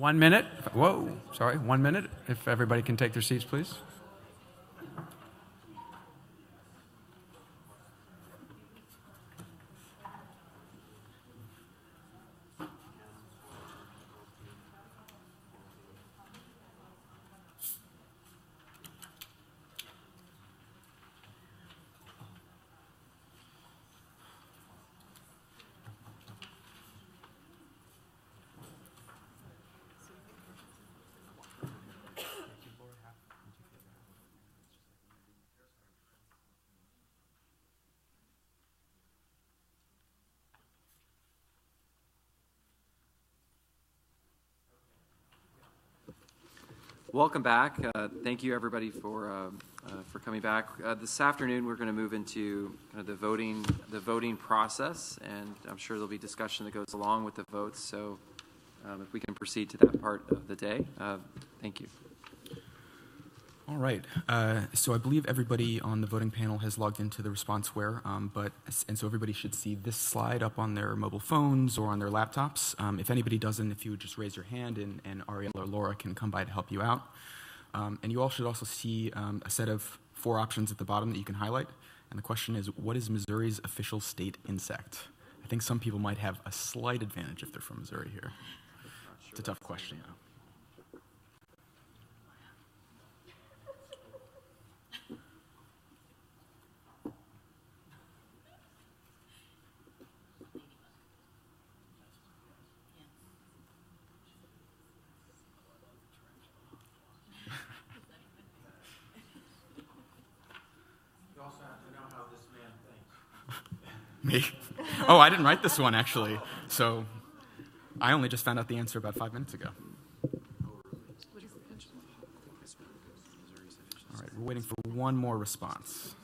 1 minute. Whoa, sorry, 1 minute. If everybody can take their seats, please. Welcome back. Thank you, everybody, for coming back. This afternoon, we're going to move into kind of the voting process, and I'm sure there'll be discussion that goes along with the votes. So, if we can proceed to that part of the day, thank you. All right. So I believe everybody on the voting panel has logged into the ResponseWare, and so everybody should see this slide up on their mobile phones or on their laptops. If anybody doesn't, if you would just raise your hand, and Ariel or Laura can come by to help you out. And you all should also see a set of 4 options at the bottom that you can highlight. And the question is, what is Missouri's official state insect? I think some people might have a slight advantage if they're from Missouri here. It's a tough question, you know. Me? Oh, I didn't write this one, actually. So I only just found out the answer about 5 minutes ago. All right, we're waiting for one more response.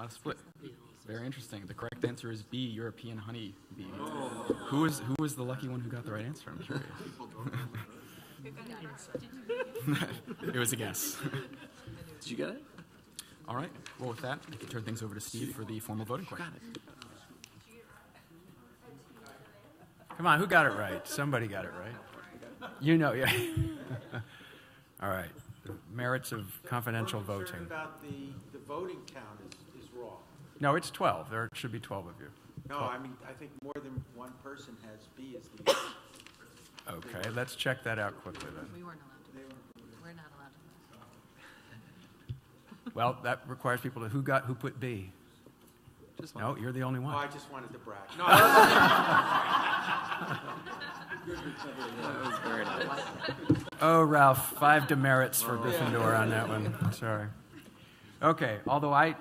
Split. Very interesting. The correct answer is B, European honey bee. Oh. Who was the lucky one who got the right answer? I'm curious. It was a guess. Did you get it? All right. Well, with that, I can turn things over to Steve for the formal voting question. Got it. Come on, who got it right? Somebody got it right. You know, yeah. All right. The merits of confidential voting. About the voting count is wrong. No, it's 12. There should be 12 of you. No, 12. I mean, I think more than one person has B as the answer. Okay, let's check that out quickly then. We weren't allowed to. We're not allowed to. Well, that requires people to, who put B? Just one. No, you're the only one. Oh, I just wanted to brag. No, that was very nice. Oh, Ralph, 5 demerits for Gryffindor on that one. Sorry. Okay, although I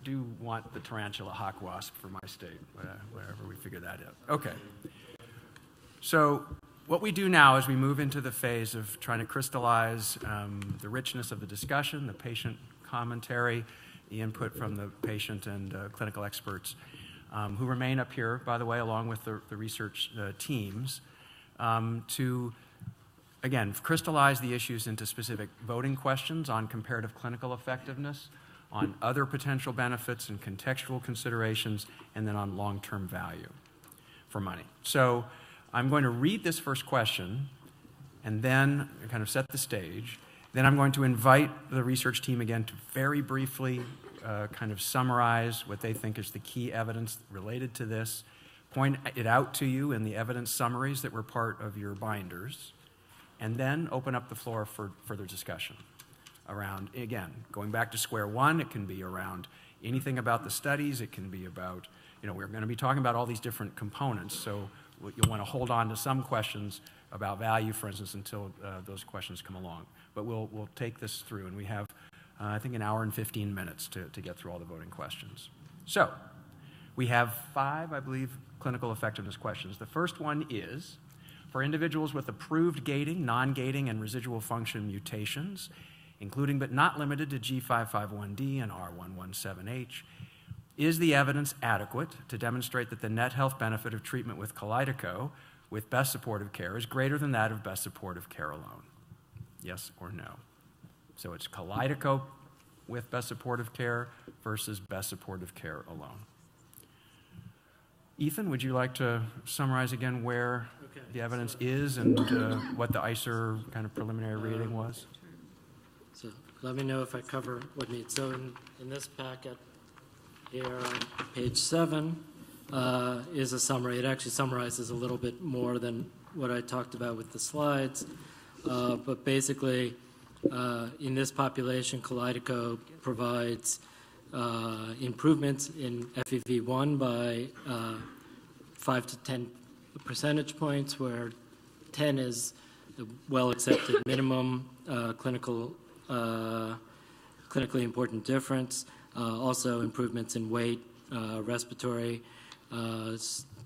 do want the tarantula hawk wasp for my state, wherever we figure that out. Okay. So what we do now is we move into the phase of trying to crystallize the richness of the discussion, the patient commentary, the input from the patient and clinical experts who remain up here, by the way, along with the research teams, to, again, crystallize the issues into specific voting questions on comparative clinical effectiveness, on other potential benefits and contextual considerations, and then on long-term value for money. So I'm going to read this first question and then kind of set the stage. Then I'm going to invite the research team again to very briefly kind of summarize what they think is the key evidence related to this, point it out to you in the evidence summaries that were part of your binders, and then open up the floor for further discussion around, again, going back to square one. It can be around anything about the studies. It can be about, we're going to be talking about all these different components, so you'll want to hold on to some questions about value, for instance, until those questions come along. But we'll take this through, and we have, I think, an hour and 15 minutes to get through all the voting questions. So we have 5, I believe, clinical effectiveness questions. The first one is, for individuals with approved gating, non-gating, and residual function mutations, including but not limited to G551D and R117H, is the evidence adequate to demonstrate that the net health benefit of treatment with Kalydeco with best supportive care is greater than that of best supportive care alone? Yes or no? So it's Kalydeco with best supportive care versus best supportive care alone. Ethan, would you like to summarize again where the evidence is and what the ICER kind of preliminary reading was? So let me know if I cover what needs. So in this packet here on page 7 is a summary. It actually summarizes a little bit more than what I talked about with the slides. But basically, in this population, Kalydeco provides improvements in FEV1 by 5 to 10 percentage points, where 10 is the well-accepted minimum clinically important difference. Also improvements in weight, respiratory,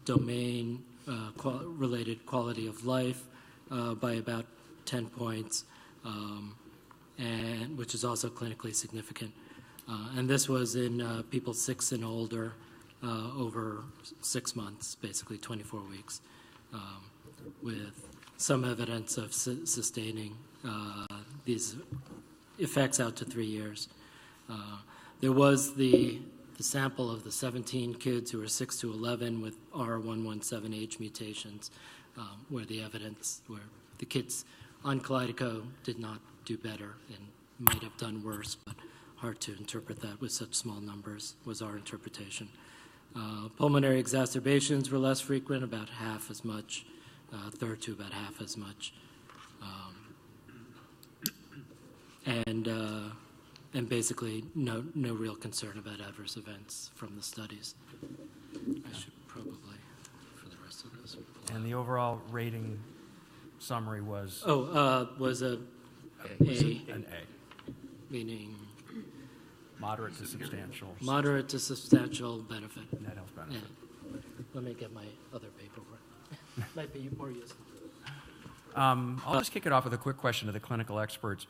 domain related quality of life by about 10 points, and which is also clinically significant. And this was in people 6 and older over 6 months, basically 24 weeks, with some evidence of sustaining these effects out to 3 years. There was the sample of the 17 kids who were 6 to 11 with R117H mutations, where the kids on Kalydeco did not do better and might have done worse, but hard to interpret that with such small numbers was our interpretation. Pulmonary exacerbations were less frequent, about half as much, a third to about half as much. And basically no real concern about adverse events from the studies. I should probably, for the rest of this. And the overall rating summary was? Was an A. Meaning? Moderate to substantial. Moderate to substantial benefit. Net health benefit. Yeah. Let me get my other paperwork. Might be more useful. I'll just kick it off with a quick question to the clinical experts.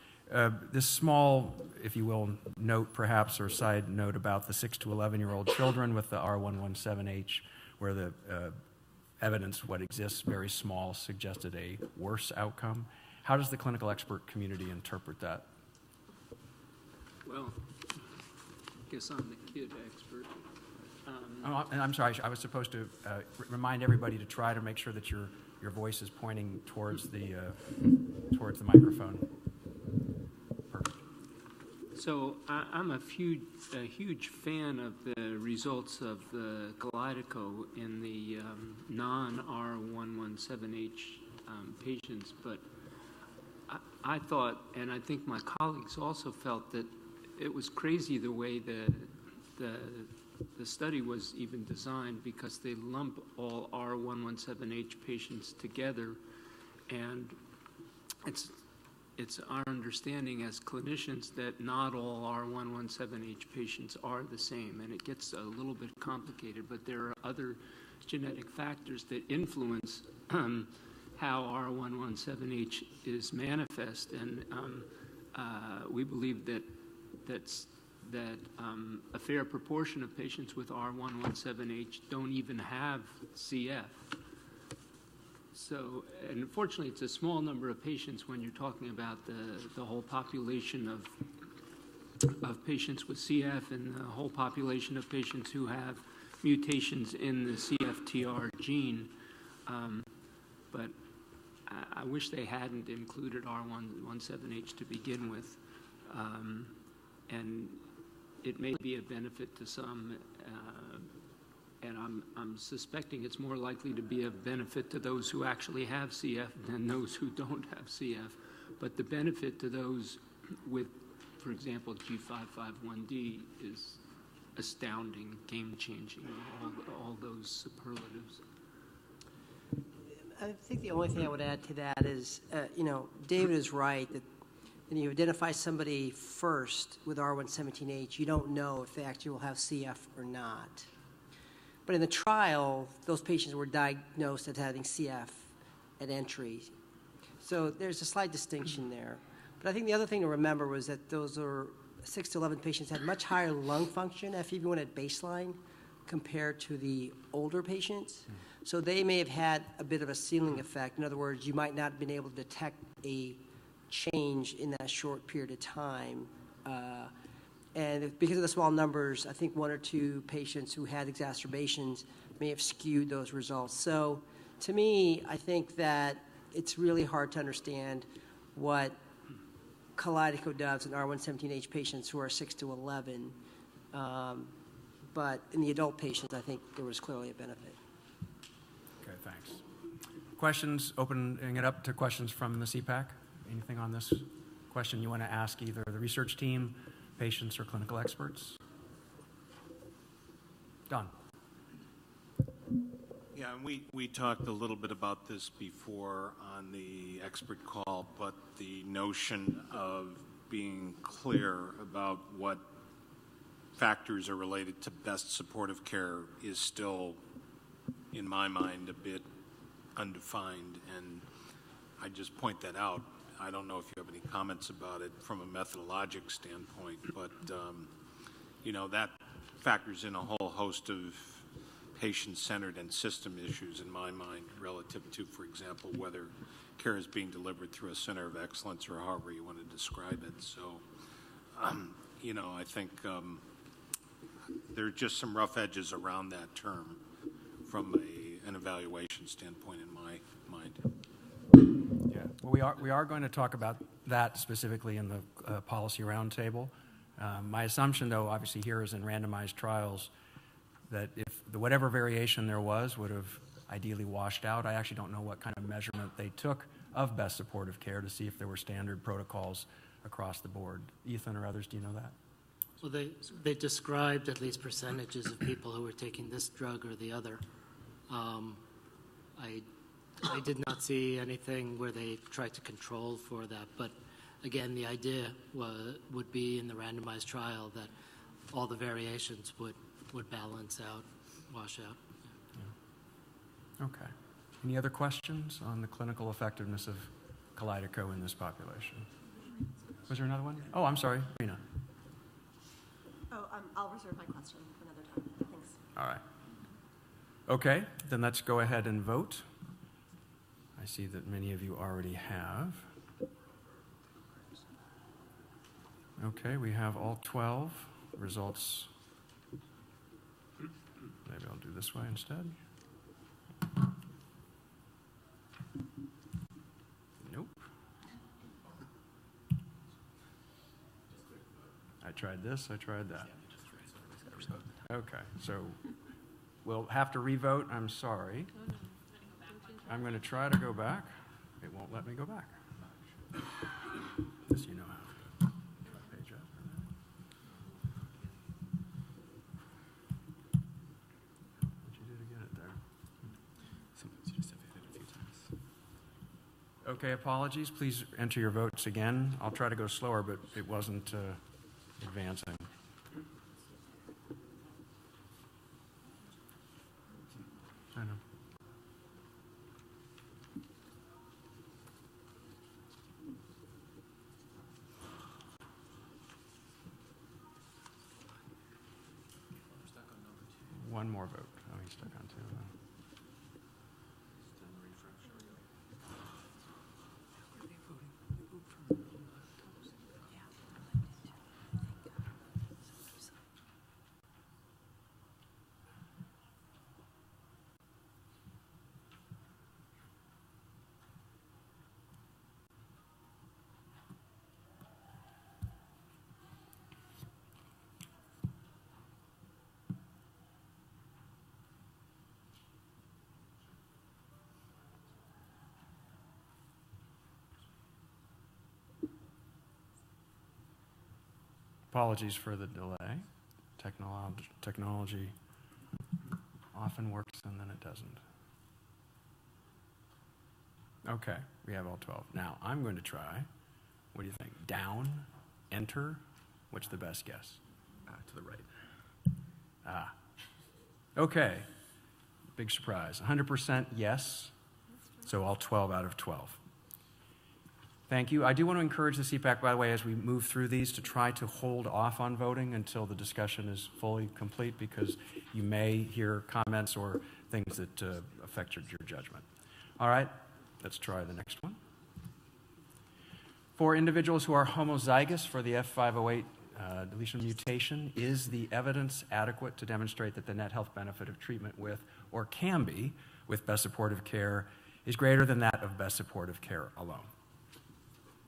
This small, if you will, note perhaps or side note about the 6 to 11-year-old children with the R117H, where the evidence, what exists, very small, suggested a worse outcome. How does the clinical expert community interpret that? Well, I guess I'm the kid expert. And I'm sorry, I was supposed to remind everybody to try to make sure that your voice is pointing towards the microphone. Perfect. So I'm a huge fan of the results of the Kalydeco in the non-R117H patients, but I thought, and I think my colleagues also felt, that it was crazy the way the study was even designed, because they lump all R117H patients together, and it's our understanding as clinicians that not all R117H patients are the same, and it gets a little bit complicated, but there are other genetic factors that influence how R117H is manifest, and we believe that a fair proportion of patients with R117H don't even have CF. So, and unfortunately, it's a small number of patients when you're talking about the whole population of patients with CF and the whole population of patients who have mutations in the CFTR gene. But I wish they hadn't included R117H to begin with. And it may be a benefit to some, and I'm suspecting it's more likely to be a benefit to those who actually have CF than those who don't have CF. But the benefit to those with, for example, G551D is astounding, game-changing, all those superlatives. I think the only thing I would add to that is, David is right that when you identify somebody first with R117H, you don't know if they actually will have CF or not. But in the trial, those patients were diagnosed as having CF at entry. So there's a slight distinction there. But I think the other thing to remember was that those are 6 to 11 patients had much higher lung function, FEV1 at baseline, compared to the older patients. So they may have had a bit of a ceiling effect. In other words, you might not have been able to detect a change in that short period of time. And because of the small numbers, I think 1 or 2 patients who had exacerbations may have skewed those results. So to me, I think that it's really hard to understand what Kalydeco does in R117H patients who are 6 to 11. But in the adult patients, I think there was clearly a benefit. Okay, thanks. Questions, opening it up to questions from the CEPAC? Anything on this question you want to ask either the research team, patients, or clinical experts? Don. Yeah, and we talked a little bit about this before on the expert call, but the notion of being clear about what factors are related to best supportive care is still, in my mind, a bit undefined, and I just point that out. I don't know if you have any comments about it from a methodologic standpoint, but you know, that factors in a whole host of patient-centered and system issues in my mind relative to, for example, whether care is being delivered through a center of excellence or however you want to describe it. So, you know, I think there are just some rough edges around that term from an evaluation standpoint in my mind. Yeah, well, we are going to talk about that specifically in the policy roundtable. My assumption, though, obviously here is in randomized trials, that if whatever variation there was would have ideally washed out. I actually don't know what kind of measurement they took of best supportive care to see if there were standard protocols across the board. Ethan or others, do you know that? Well, they described at least percentages of people who were taking this drug or the other. I did not see anything where they tried to control for that, but again, the idea would be in the randomized trial that all the variations would balance out, wash out. Yeah. Okay. Any other questions on the clinical effectiveness of Kalydeco in this population? Was there another one? Oh, I'm sorry, Rena. Oh, I'll reserve my question for another time. Thanks. All right. Okay, then let's go ahead and vote. I see that many of you already have. Okay, we have all 12 results. Maybe I'll do this way instead. Nope. I tried this, I tried that. Okay, so we'll have to revote. I'm sorry. I'm going to try to go back. It won't let me go back. This you know how. Page up. What'd you do to get it there? Sometimes you just have to hit it a few times. Okay, apologies. Please enter your votes again. I'll try to go slower, but it wasn't advancing. I know. One more vote. Oh, he's stuck on 2. Apologies for the delay. Technology often works and then it doesn't. Okay, we have all 12. Now, I'm going to try, what do you think? Down, enter, what's the best guess? To the right. Okay, big surprise. 100% yes, So all 12 out of 12. Thank you. I do want to encourage the CEPAC, by the way, as we move through these, to try to hold off on voting until the discussion is fully complete, because you may hear comments or things that affect your judgment. All right, let's try the next one. For individuals who are homozygous for the F508 deletion mutation, is the evidence adequate to demonstrate that the net health benefit of treatment with, or can be, with best supportive care is greater than that of best supportive care alone?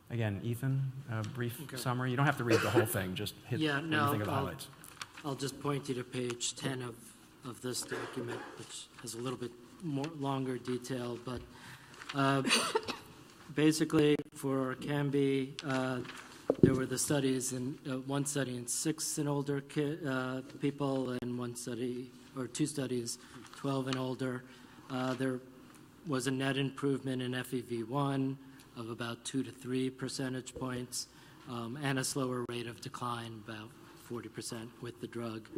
Again, Ethan, a brief summary. You don't have to read the whole thing, just hit anything of the highlights. I'll just point you to page 10 of this document, which has a little bit more longer detail, but basically for Orkambi, there were the studies, one study in 6 and older people, and one study, or 2 studies, 12 and older. There was a net improvement in FEV1 of about 2 to 3 percentage points, and a slower rate of decline, about 40% with the drug.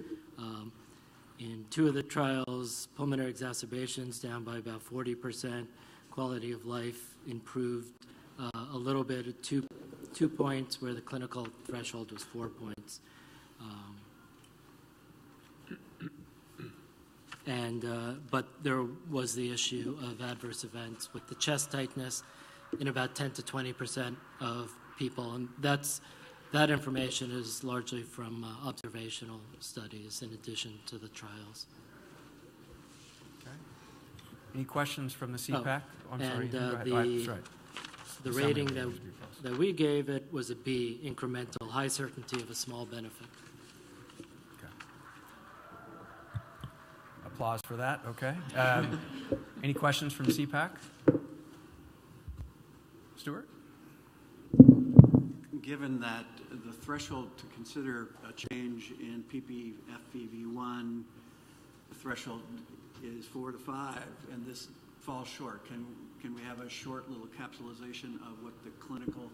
In 2 of the trials, pulmonary exacerbations down by about 40%, quality of life improved a little bit at 2 points, where the clinical threshold was 4 points. But there was the issue of adverse events with the chest tightness in about 10 to 20% of people, and that information is largely from observational studies in addition to the trials. Okay. Any questions from the CEPAC? Oh, and the rating that we gave it was a B, incremental, high certainty of a small benefit. Okay. Applause for that. Okay. Any questions from CEPAC? Stuart? Given that the threshold to consider a change in ppFEV1, the threshold is 4 to 5, and this falls short, can we have a short little capsulization of what the clinical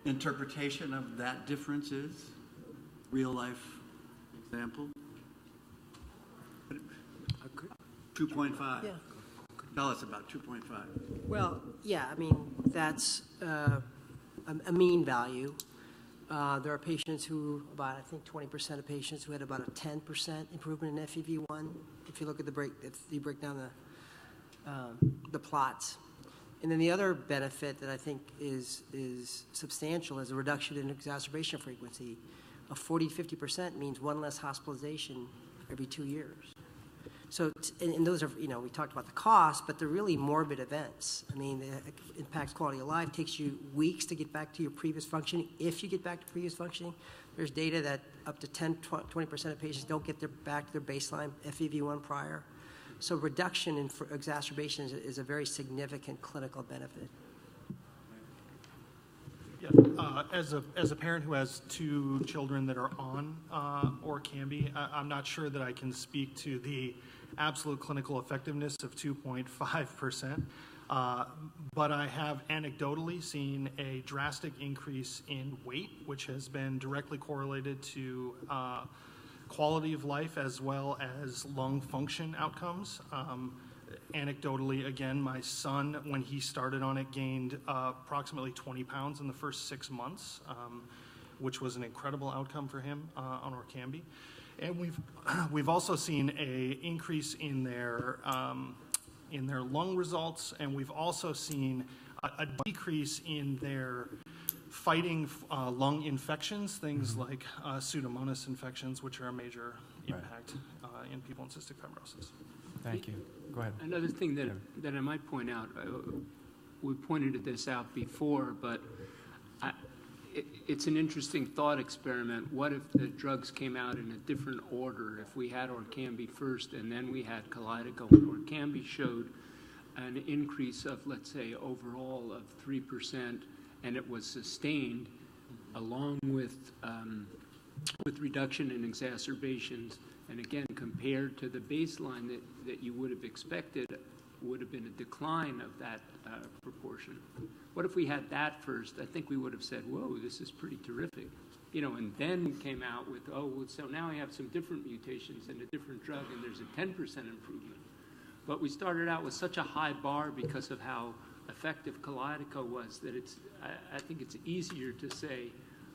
interpretation of that difference is? Real life example? 2.5. Yeah. Tell us about 2.5. Well, yeah, I mean, that's a mean value. There are patients who, about, I think 20% of patients who had about a 10% improvement in FEV1. If you look at if you break down the plots. And then the other benefit that I think is substantial is a reduction in exacerbation frequency. A 40-50% means 1 less hospitalization every 2 years. So, and those are, we talked about the cost, but they're really morbid events. I mean, it impacts quality of life, takes you weeks to get back to your previous functioning. If you get back to previous functioning, there's data that up to 10-20% of patients don't get back to their baseline FEV1 prior. So reduction in exacerbations is a very significant clinical benefit. Yeah, as a parent who has 2 children that are on Orkambi, I'm not sure that I can speak to the absolute clinical effectiveness of 2.5%, but I have anecdotally seen a drastic increase in weight, which has been directly correlated to quality of life as well as lung function outcomes. Anecdotally, again, my son, when he started on it, gained approximately 20 pounds in the first 6 months, which was an incredible outcome for him on Orkambi. And we've also seen an increase in their lung results, and we've also seen a decrease in their fighting lung infections, things like Pseudomonas infections, which are a major impact in people with cystic fibrosis. Thank you. Go ahead. Another thing that I might point out, we pointed this out before, but it's an interesting thought experiment. What if the drugs came out in a different order? If we had Orkambi first and then we had Kalydeco, and Orkambi showed an increase of, let's say, overall of 3%, and it was sustained along with reduction in exacerbations, and again, compared to the baseline that you would have expected, would have been a decline of that proportion. What if we had that first? I think we would have said, whoa, this is pretty terrific. And then came out with, so now we have some different mutations and a different drug, and there's a 10% improvement. But we started out with such a high bar because of how effective Kalydeco was that I think it's easier to say,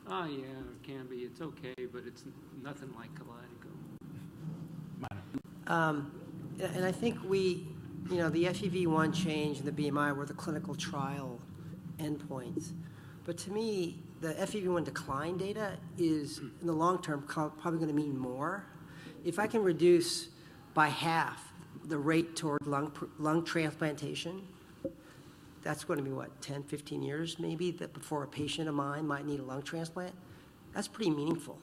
oh yeah, it can be, it's okay, but it's nothing like Kalydeco. And I think the FEV1 change and the BMI were the clinical trial endpoints. But to me, the FEV1 decline data is, in the long term, probably going to mean more. If I can reduce by half the rate toward lung transplantation, that's going to be, 10, 15 years maybe, that before a patient of mine might need a lung transplant? That's pretty meaningful.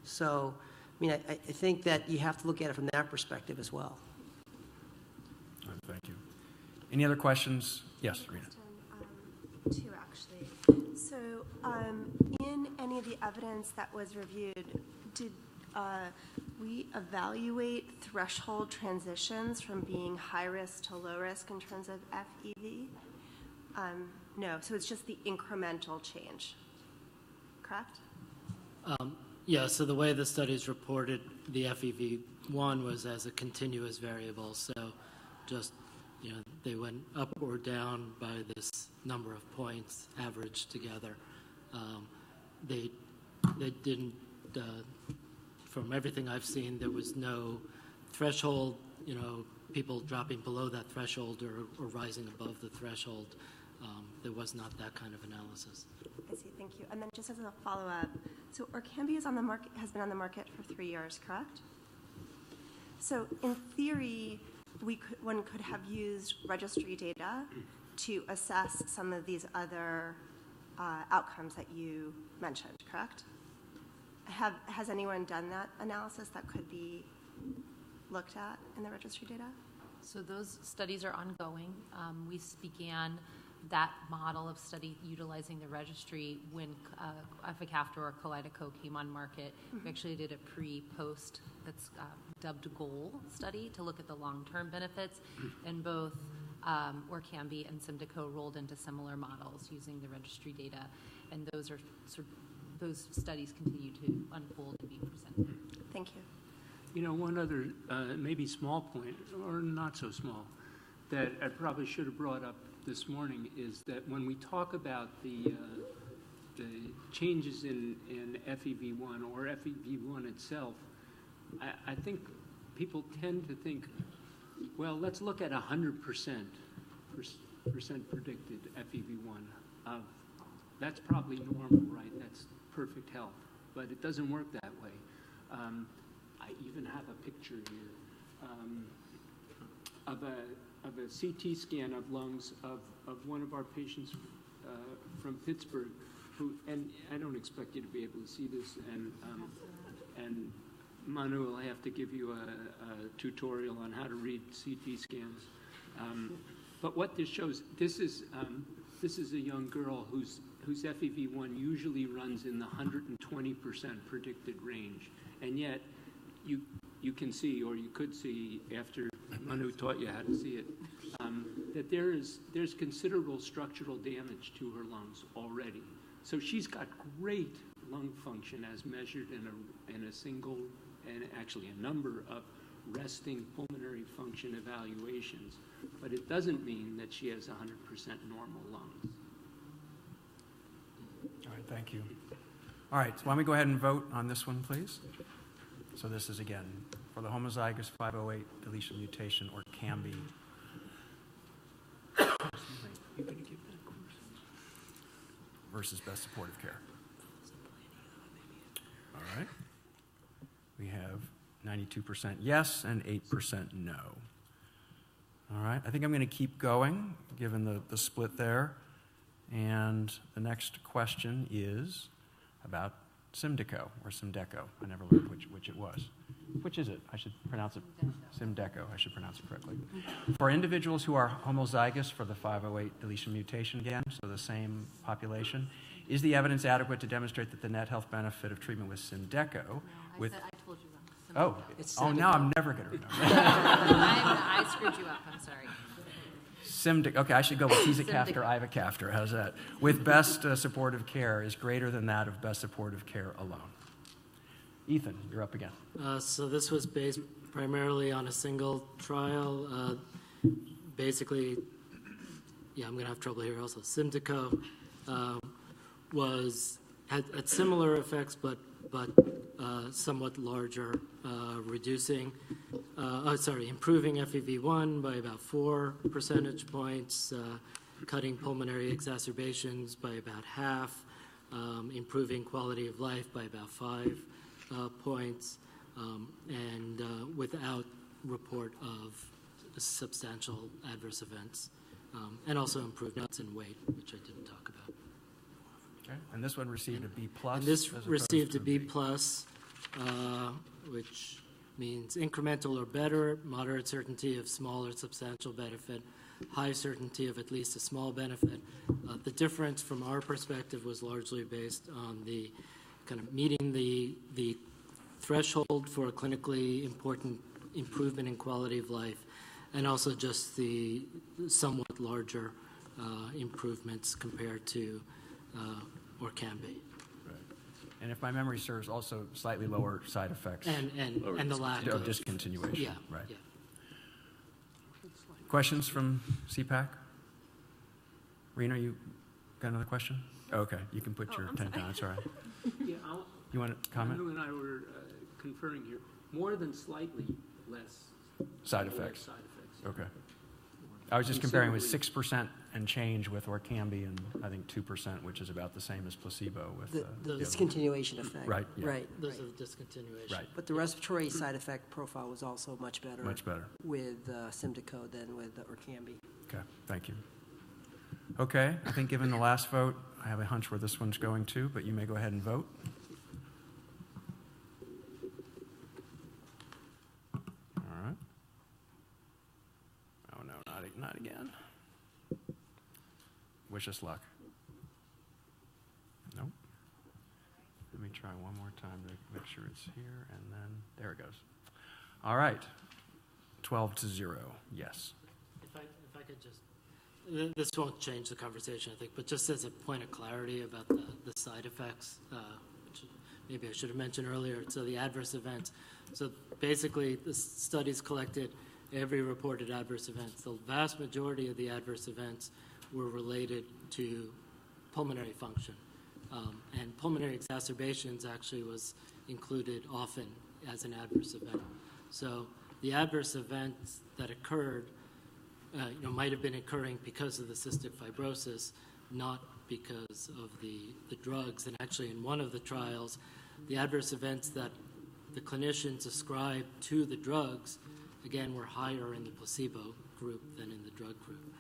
So, I think that you have to look at it from that perspective as well. All right, thank you. Any other questions? Yes, Rena. Two, actually. So, in any of the evidence that was reviewed, did we evaluate threshold transitions from being high risk to low risk in terms of FEV? No, so it's just the incremental change, correct? Yeah, so the way the studies reported the FEV1 was as a continuous variable. So just, they went up or down by this number of points averaged together. They didn't, from everything I've seen, there was no threshold, people dropping below that threshold or rising above the threshold. There was not that kind of analysis. I see, thank you. And then just as a follow-up, so Orkambi has been on the market for 3 years, correct? So in theory, one could have used registry data to assess some of these other outcomes that you mentioned, correct? Has anyone done that analysis that could be looked at in the registry data? So those studies are ongoing. We began that model of study utilizing the registry when Epicaftor or Kalydeco came on market. Mm-hmm. We actually did a pre-post that's dubbed GOAL study to look at the long-term benefits, and both Orkambi and Symdeko rolled into similar models using the registry data, and those studies continue to unfold and be presented. Thank you. One other maybe small point, or not so small, that I probably should have brought up this morning is that when we talk about the changes in FEV1 or FEV1 itself, I think people tend to think, well, let's look at 100% predicted FEV1. That's probably normal, right? That's perfect health, but it doesn't work that way. I even have a picture here of a CT scan of lungs of one of our patients from Pittsburgh, who, and I don't expect you to be able to see this, and Manu will have to give you a tutorial on how to read CT scans. But what this shows, this is a young girl whose FEV1 usually runs in the 120% predicted range, and yet you can see, or you could see after Manu taught you how to see it, that there's considerable structural damage to her lungs already. So she's got great lung function as measured in a single, and actually a number of resting pulmonary function evaluations, but it doesn't mean that she has 100% normal lungs. All right, thank you. All right, so why don't we go ahead and vote on this one, please? So this is, again, for the homozygous 508 deletion mutation or CAMBI. Versus best supportive care. All right. We have 92% yes and 8% no. All right, I think I'm going to keep going, given the split there. And the next question is about Symdeko or Symdeko. I never learned which it was. Which is it? I should pronounce it Symdeko. I should pronounce it correctly. For individuals who are homozygous for the 508 deletion mutation again, so the same population, is the evidence adequate to demonstrate that the net health benefit of treatment with Symdeko I told you wrong. Now I'm never going to remember. I screwed you up. I'm sorry. Okay, I should go with tezacaftor, ivacaftor. How's that? With best supportive care is greater than that of best supportive care alone. Ethan, you're up again. So this was based primarily on a single trial. basically, yeah, I'm going to have trouble here also. Symdeko had similar effects, but somewhat larger, improving FEV1 by about 4 percentage points, cutting pulmonary exacerbations by about half, improving quality of life by about 5 points, and without report of substantial adverse events, and also improved nuts and weight, which I didn't talk about. Okay. And this one received a B plus. And this received a B plus, which means incremental or better, moderate certainty of small or substantial benefit, high certainty of at least a small benefit. The difference from our perspective was largely based on the kind of meeting the threshold for a clinically important improvement in quality of life, and also just the somewhat larger improvements compared to Orkambi. And if my memory serves, also slightly lower side effects. And the lack of discontinuation. Yeah. Right. Yeah. Questions from CEPAC? Rena, you got another question? Okay, you can put your 10 down. It's all right. Yeah, You want to comment? Andrew and I were conferring here. More than slightly less Side effects. Side effects. Okay. I was just comparing with 6% and change with Orkambi, and I think 2%, which is about the same as placebo with The discontinuation effect. Right. Yeah. Right. Those are the discontinuation. Right. But the respiratory side effect profile was also much better. Much better. With Symdeko than with Orkambi. Okay, thank you. Okay, I think given the last vote, I have a hunch where this one's going to, but you may go ahead and vote. All right. Oh no, not again. Wish us luck. Nope. Let me try one more time to make sure it's here, and then there it goes. All right. 12-0, yes. If I could just, this won't change the conversation, I think, but just as a point of clarity about the side effects, which maybe I should have mentioned earlier. So the adverse events. So basically, the studies collected every reported adverse event. The vast majority of the adverse events were related to pulmonary function. And pulmonary exacerbations actually was included often as an adverse event. So the adverse events that occurred might have been occurring because of the cystic fibrosis, not because of the drugs. And actually in one of the trials, the adverse events that the clinicians ascribed to the drugs, again, were higher in the placebo group than in the drug group.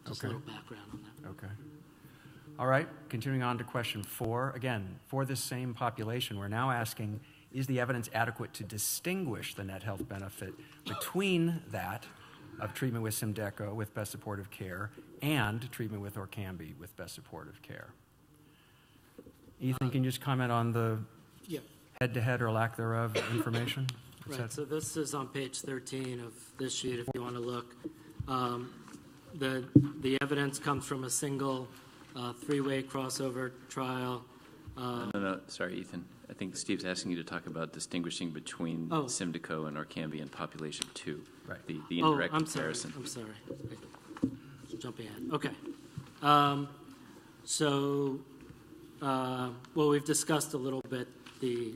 Just a little background on that. Okay. All right, continuing on to question 4. Again, for this same population, we're now asking, is the evidence adequate to distinguish the net health benefit between that of treatment with Symdeko with best supportive care and treatment with Orkambi with best supportive care? Ethan, can you just comment on the head-to-head or lack thereof information? Right, so this is on page 13 of this sheet if you want to look. The evidence comes from a single 3-way crossover trial. No, sorry, Ethan. I think Steve's asking you to talk about distinguishing between Symdeko and Orkambi in population 2. Right. The indirect comparison. I'm sorry. Jumping ahead. Okay. Well, we've discussed a little bit the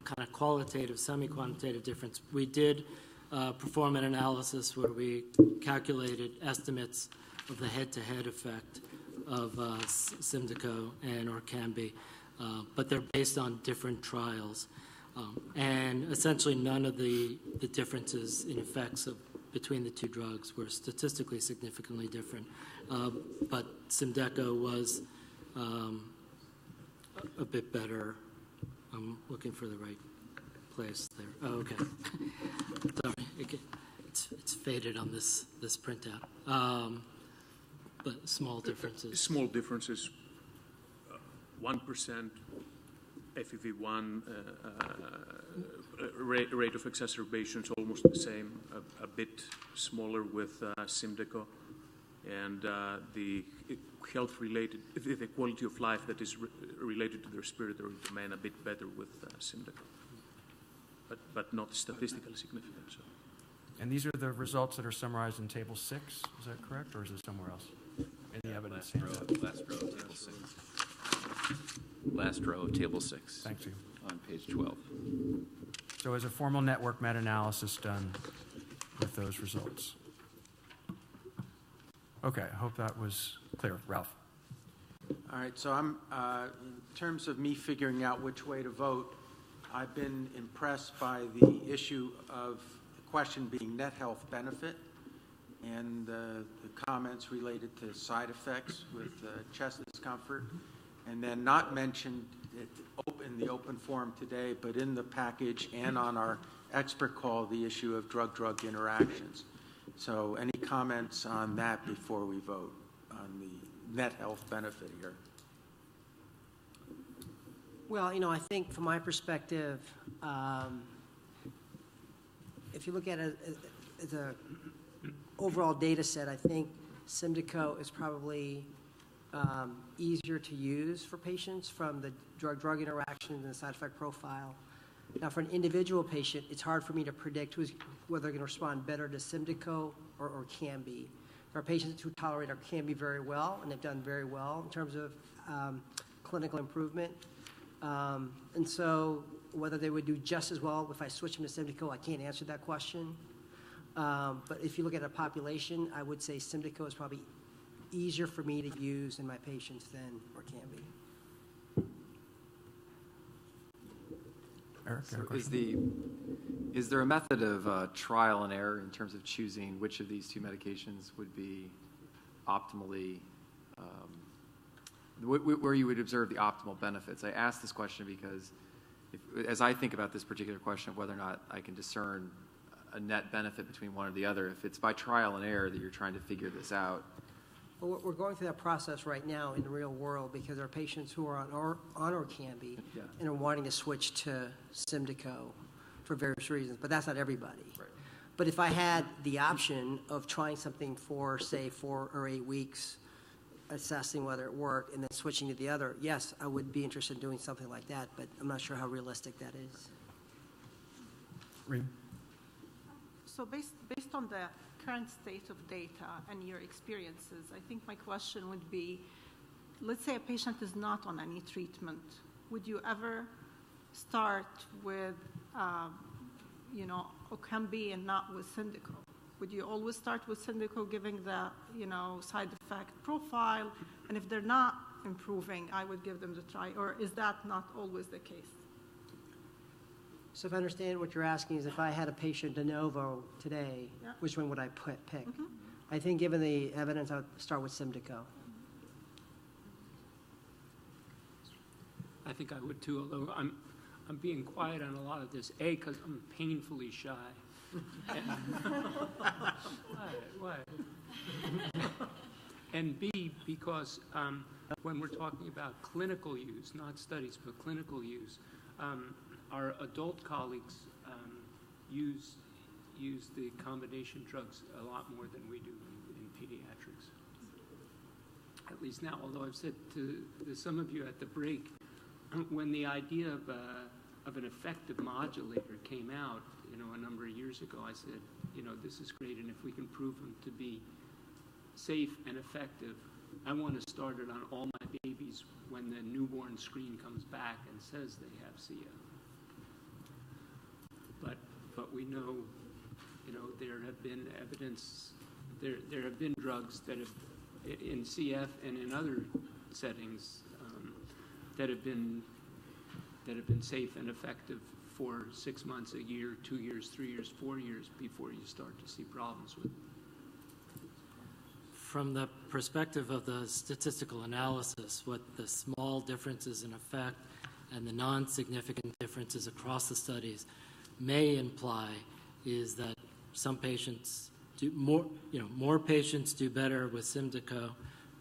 kind of qualitative, semi-quantitative difference. We did perform an analysis where we calculated estimates of the head-to-head effect of Symdeko and Orkambi, but they're based on different trials. And essentially none of the differences in effects between the two drugs were statistically significantly different. But Symdeko was a bit better. I'm looking for the right place there. Oh, okay. Sorry, it's faded on this printout. But small differences. Small differences. 1% FEV1 rate of exacerbations almost the same, a bit smaller with Symdeko, and the health-related, the quality of life that is related to the respiratory domain a bit better with Symdeko, but not statistically significant. So. And these are the results that are summarized in Table 6, is that correct, or is it somewhere else? In the evidence handout. Last row, Table 6. Last row of Table 6. Thank you. On page 12. So is a formal network meta-analysis done with those results? Okay, I hope that was clear. Ralph? All right, so I'm, in terms of me figuring out which way to vote, I've been impressed by the issue of the question being net health benefit and the comments related to side effects with chest discomfort, and then not mentioned in the open forum today, but in the package and on our expert call, the issue of drug-drug interactions. So any comments on that before we vote on the net health benefit here? Well, you know, I think from my perspective, if you look at it as a overall data set, I think SYMDECO is probably easier to use for patients from the drug-drug interactions and the side effect profile. Now, for an individual patient, it's hard for me to predict whether they're going to respond better to SYMDECO or CAMBI. There are patients who tolerate our CAMBI very well, and they've done very well in terms of clinical improvement. And so whether they would do just as well if I switch them to SYMDECO, I can't answer that question. But if you look at a population, I would say SYMDECO is probably easier for me to use in my patients than ORCAMBI. Eric, so is there a method of trial and error in terms of choosing which of these two medications would be optimally, where you would observe the optimal benefits? I ask this question because as I think about this particular question of whether or not I can discern a net benefit between one or the other, if it's by trial and error that you're trying to figure this out. Well, we're going through that process right now in the real world because there are patients who are on ORCAMBI and are wanting to switch to SYMDECO for various reasons, but that's not everybody. Right. But if I had the option of trying something for, say, 4 or 8 weeks, assessing whether it worked, and then switching to the other, yes, I would be interested in doing something like that, but I'm not sure how realistic that is. Reem? So based on the current state of data and your experiences, I think my question would be, let's say a patient is not on any treatment. Would you ever start with, ORCAMBI and not with SYMDECO? Would you always start with SYMDECO giving the, side effect profile? And if they're not improving, I would give them the try, or is that not always the case? So if I understand what you're asking is if I had a patient de novo today, which one would I pick? Mm-hmm. I think given the evidence, I would start with SYMDECO. I think I would too, although I'm being quiet on a lot of this. A, because I'm painfully shy. What? And B, because when we're talking about clinical use, not studies, but clinical use, our adult colleagues use the combination drugs a lot more than we do in pediatrics. At least now, although I've said to some of you at the break, when the idea of an effective modulator came out, a number of years ago, I said, this is great, and if we can prove them to be safe and effective, I want to start it on all my babies when the newborn screen comes back and says they have CF. But we know, there have been evidence, there have been drugs that have, in CF and in other settings, that have been safe and effective for 6 months, a year, 2 years, 3 years, 4 years before you start to see problems with it. From the perspective of the statistical analysis, what the small differences in effect and the non-significant differences across the studies may imply is that some patients do more patients do better with SYMDECO,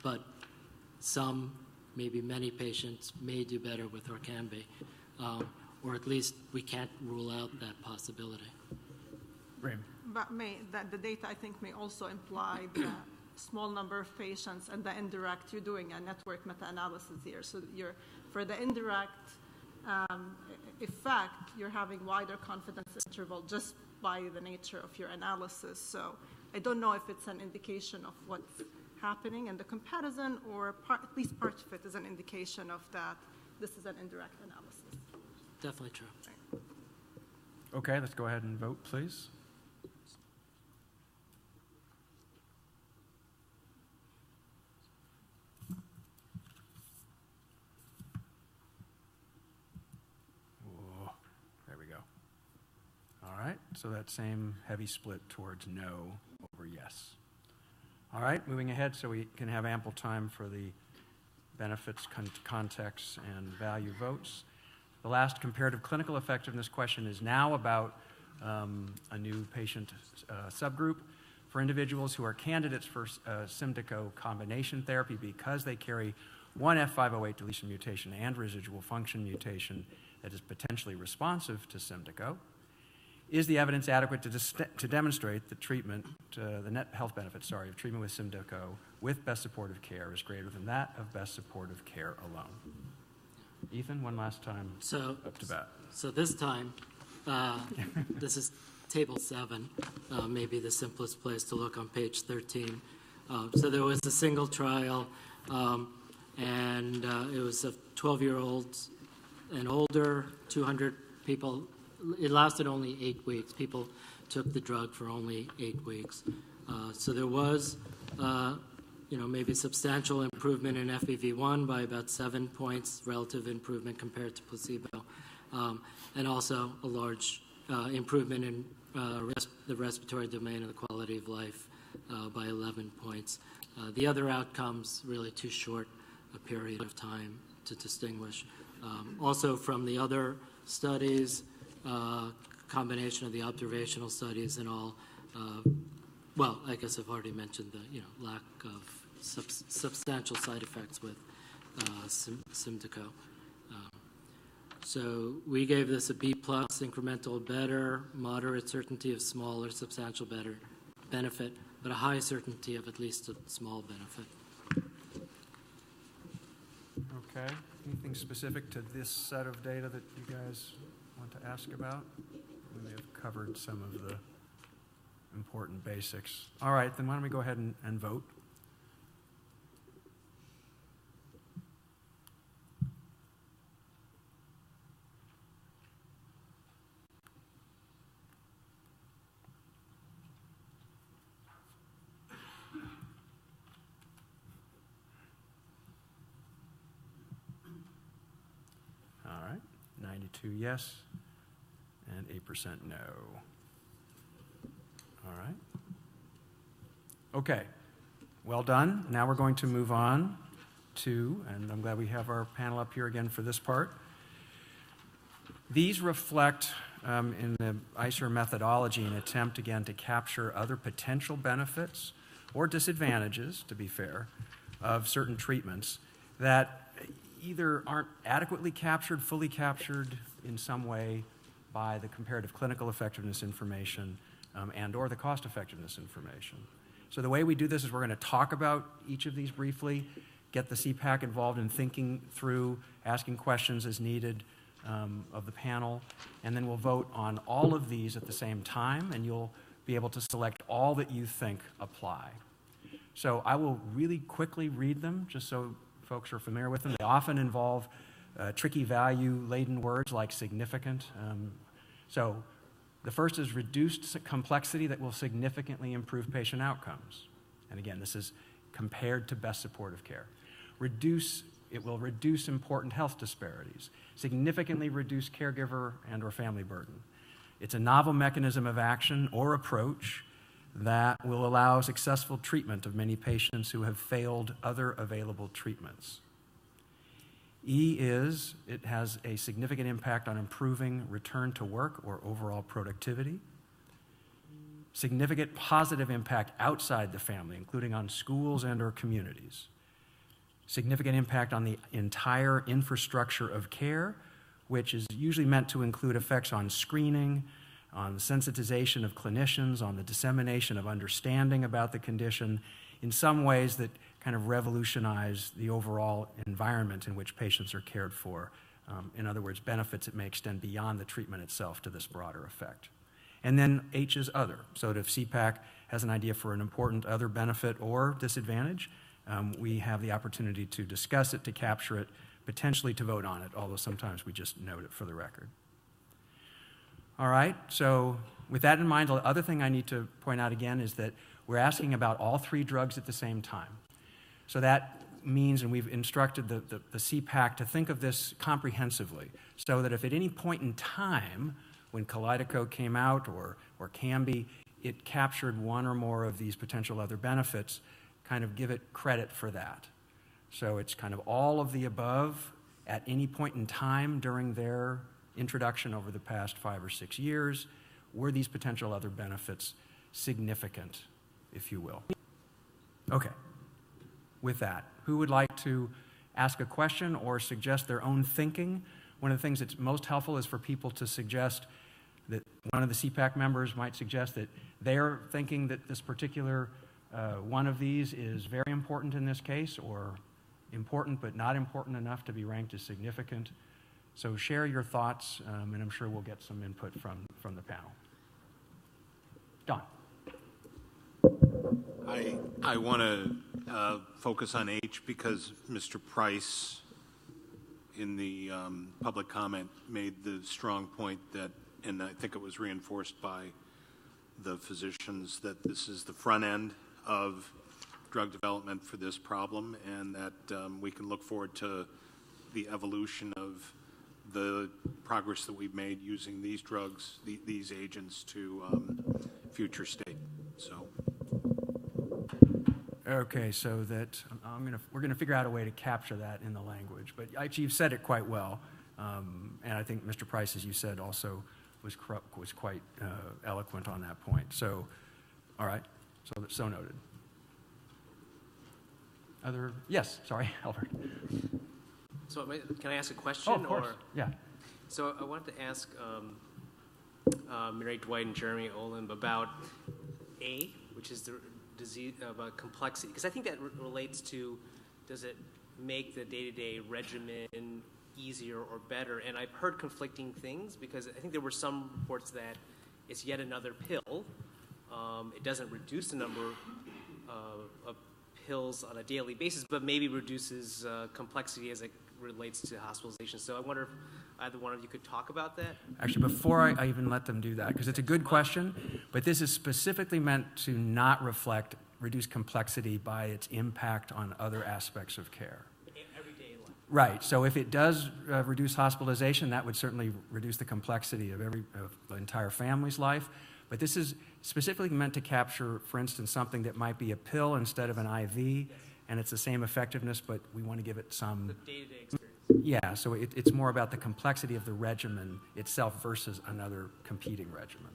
but some, maybe many patients may do better with ORCAMBI, or at least we can't rule out that possibility. Reem. But the data, I think, may also imply the small number of patients and the indirect, you're doing a network meta-analysis here. So for the indirect, effect, you're having wider confidence interval just by the nature of your analysis. So I don't know if it's an indication of what's happening in the comparison, or at least part of it is an indication of that this is an indirect analysis. Definitely true. Okay, let's go ahead and vote, please. Whoa, there we go. All right, so that same heavy split towards no over yes. All right, moving ahead so we can have ample time for the benefits, context, and value votes. The last comparative clinical effectiveness question is now about a new patient subgroup for individuals who are candidates for SYMDECO combination therapy because they carry one F508 deletion mutation and residual function mutation that is potentially responsive to SYMDECO. Is the evidence adequate to demonstrate the treatment, the net health benefits, of treatment with SYMDECO with best supportive care is greater than that of best supportive care alone? Ethan, one last time, up to bat. So this time, this is table 7, maybe the simplest place to look on page 13. So there was a single trial, and it was of 12-year-olds and older, 200 people. It lasted only 8 weeks. People took the drug for only 8 weeks. So there was, maybe substantial improvement in FEV1 by about 7 points, relative improvement compared to placebo, and also a large improvement in the respiratory domain and the quality of life by 11 points. The other outcomes really too short a period of time to distinguish. Also from the other studies, combination of the observational studies and all, well, I guess I've already mentioned the lack of substantial side effects with SYMDECO. So we gave this a B+, incremental better, moderate certainty of small or substantial better benefit, but a high certainty of at least a small benefit. Okay. Anything specific to this set of data that you guys want to ask about? We may have covered some of the important basics. All right, then why don't we go ahead and vote? All right, 92 yes and 8% no. All right. Okay, well done. Now we're going to move on to, and I'm glad we have our panel up here again for this part. These reflect, in the ICER methodology, an attempt again to capture other potential benefits or disadvantages, to be fair, of certain treatments that either aren't adequately captured, fully captured in some way by the comparative clinical effectiveness information and or the cost effectiveness information. So the way we do this is we're going to talk about each of these briefly, get the CEPAC involved in thinking through, asking questions as needed of the panel, and then we'll vote on all of these at the same time, and you'll be able to select all that you think apply. So I will really quickly read them, just so folks are familiar with them. They often involve tricky value-laden words like significant. So the first is reduced complexity that will significantly improve patient outcomes. And again, this is compared to best supportive care. It will reduce important health disparities, significantly reduce caregiver and or family burden. It's a novel mechanism of action or approach that will allow successful treatment of many patients who have failed other available treatments. E is, it has a significant impact on improving return to work or overall productivity. Significant positive impact outside the family, including on schools and or communities. Significant impact on the entire infrastructure of care, which is usually meant to include effects on screening, on the sensitization of clinicians, on the dissemination of understanding about the condition, in some ways that kind of revolutionize the overall environment in which patients are cared for In other words, benefits that may extend beyond the treatment itself to this broader effect. And then H is other, so that if CEPAC has an idea for an important other benefit or disadvantage, we have the opportunity to discuss it, to capture it, potentially to vote on it, although sometimes we just note it for the record. All right, so with that in mind, the other thing I need to point out again is that we're asking about all three drugs at the same time. So that means, and we've instructed the CEPAC to think of this comprehensively, so that if at any point in time when Kalydeco came out or Cambi, it captured one or more of these potential other benefits, kind of give it credit for that. So it's kind of all of the above at any point in time during their introduction over the past 5 or 6 years. Were these potential other benefits significant, if you will? Okay. With that, who would like to ask a question or suggest their own thinking? One of the things that's most helpful is for people to suggest that one of the CEPAC members might suggest that they're thinking that this particular one of these is very important in this case, or important but not important enough to be ranked as significant. So share your thoughts, and I'm sure we'll get some input from the panel. Don. I want to focus on H because Mr. Price in the public comment made the strong point that, and I think it was reinforced by the physicians, that this is the front end of drug development for this problem, and that we can look forward to the evolution of the progress that we've made using these drugs, these agents to future state. So. Okay, so that we're going to figure out a way to capture that in the language. But actually, you've said it quite well, and I think Mr. Price, as you said, also was quite eloquent on that point. So, all right, so noted. Yes, sorry, Albert. So can I ask a question? Oh, of course, yeah. So I wanted to ask Mary Dwight and Jeremy Olim about A, which is the disease about complexity, because I think that relates to, does it make the day-to-day regimen easier or better? And I've heard conflicting things, because I think there were some reports that it's yet another pill. It doesn't reduce the number of pills on a daily basis, but maybe reduces complexity as it relates to hospitalization. So I wonder if either one of you could talk about that. Actually, before I even let them do that, because it's a good question, but this is specifically meant to not reflect reduced complexity by its impact on other aspects of care. Everyday life. Right. So if it does reduce hospitalization, that would certainly reduce the complexity of the entire family's life. But this is specifically meant to capture, for instance, something that might be a pill instead of an IV, and it's the same effectiveness, but we want to give it some... The day-to-day experience. Yeah, so it's more about the complexity of the regimen itself versus another competing regimen.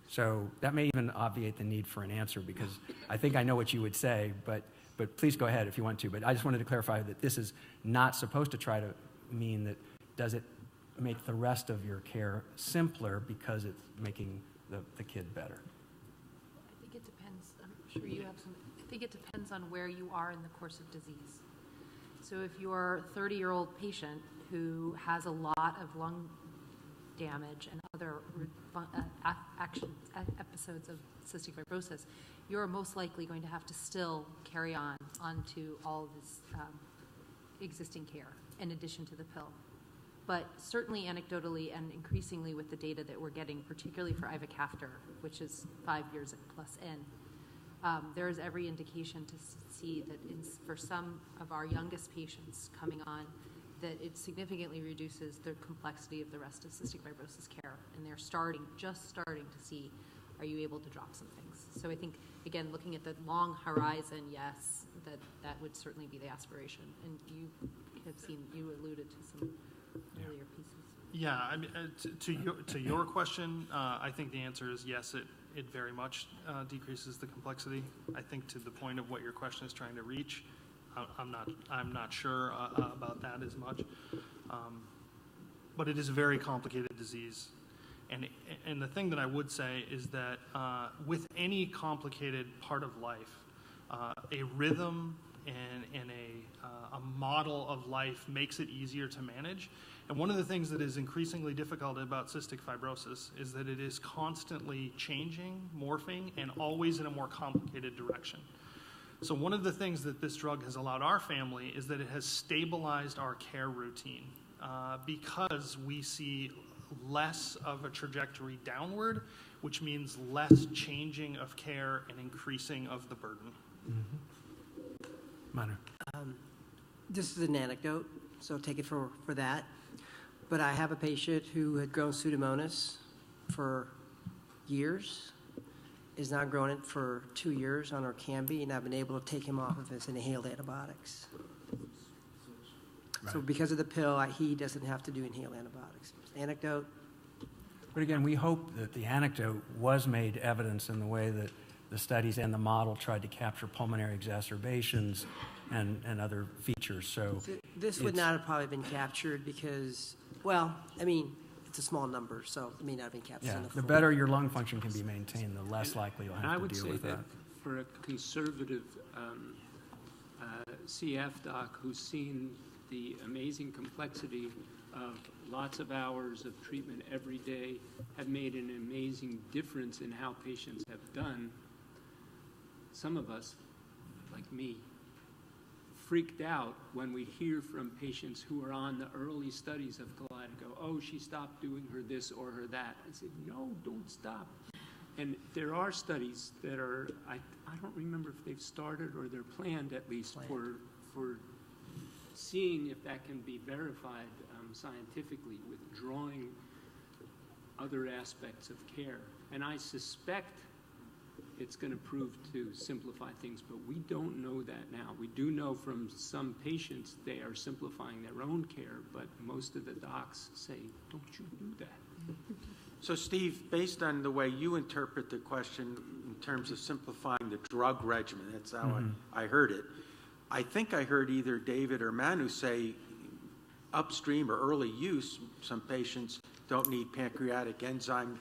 So that may even obviate the need for an answer, because I think I know what you would say, but please go ahead if you want to. But I just wanted to clarify that this is not supposed to try to mean that does it make the rest of your care simpler because it's making the kid better. I think it depends. I'm sure you have some. I think it depends on where you are in the course of disease. So if you're a 30-year-old patient who has a lot of lung damage and other episodes of cystic fibrosis, you're most likely going to have to still carry on to all of this existing care in addition to the pill. But certainly anecdotally and increasingly with the data that we're getting, particularly for ivacaftor, which is 5 years plus in, there is every indication to see that for some of our youngest patients coming on, that it significantly reduces the complexity of the rest of cystic fibrosis care. And they're just starting to see, are you able to drop some things? So I think, again, looking at the long horizon, yes, that would certainly be the aspiration. And you alluded to some earlier pieces. Yeah, I mean, to your question, I think the answer is yes, it very much decreases the complexity. I think to the point of what your question is trying to reach, I'm not sure about that as much. But it is a very complicated disease. And the thing that I would say is that with any complicated part of life, a rhythm in a model of life makes it easier to manage. And one of the things that is increasingly difficult about cystic fibrosis is that it is constantly changing, morphing, and always in a more complicated direction. So one of the things that this drug has allowed our family is that it has stabilized our care routine because we see less of a trajectory downward, which means less changing of care and increasing of the burden. Manu. This is an anecdote, so take it for that. But I have a patient who had grown Pseudomonas for years, is now grown it for 2 years on Orkambi, and I've been able to take him off of his inhaled antibiotics. Right. So because of the pill, he doesn't have to do inhaled antibiotics. Anecdote. But again, we hope that the anecdote was made evidence in the way that the studies and the model tried to capture pulmonary exacerbations and other features. So This would not have probably been captured because, well, I mean, it's a small number, so it may not have been captured. Yeah, in the full. better your lung function can be maintained, the less likely you'll have to deal with that. And I would say that for a conservative CF doc who's seen the amazing complexity of lots of hours of treatment every day, have made an amazing difference in how patients have done. Some of us, like me, freaked out when we hear from patients who are on the early studies of Kalydeco, oh, she stopped doing her this or her that. I said, no, don't stop. And there are studies that are, I don't remember if they've started or they're planned at least for seeing if that can be verified scientifically, withdrawing other aspects of care. And I suspect it's going to prove to simplify things, but we don't know that now. We do know from some patients they are simplifying their own care, but most of the docs say, don't you do that. So Steve, based on the way you interpret the question in terms of simplifying the drug regimen, that's how I heard it. I think I heard either David or Manu say upstream or early use, some patients don't need pancreatic enzyme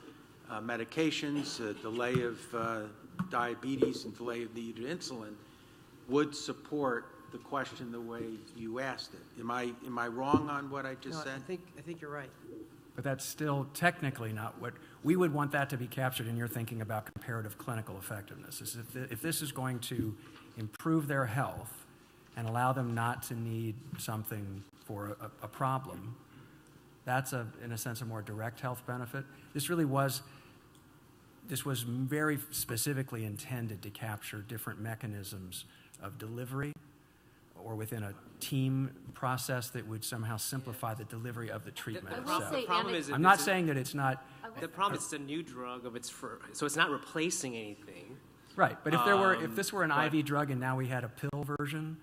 medications, delay of diabetes and delay of need to insulin would support the question the way you asked it. Am I wrong on what I just said? I think you're right. But that's still technically not what we would want that to be captured in your thinking about comparative clinical effectiveness. Is if this is going to improve their health and allow them not to need something for a problem, that's in a sense a more direct health benefit. This was very specifically intended to capture different mechanisms of delivery or within a team process that would somehow simplify the delivery of the treatment itself. The problem is I'm not saying that it's not. The problem is it's a new drug so it's not replacing anything. Right, but if this were an IV drug and now we had a pill version,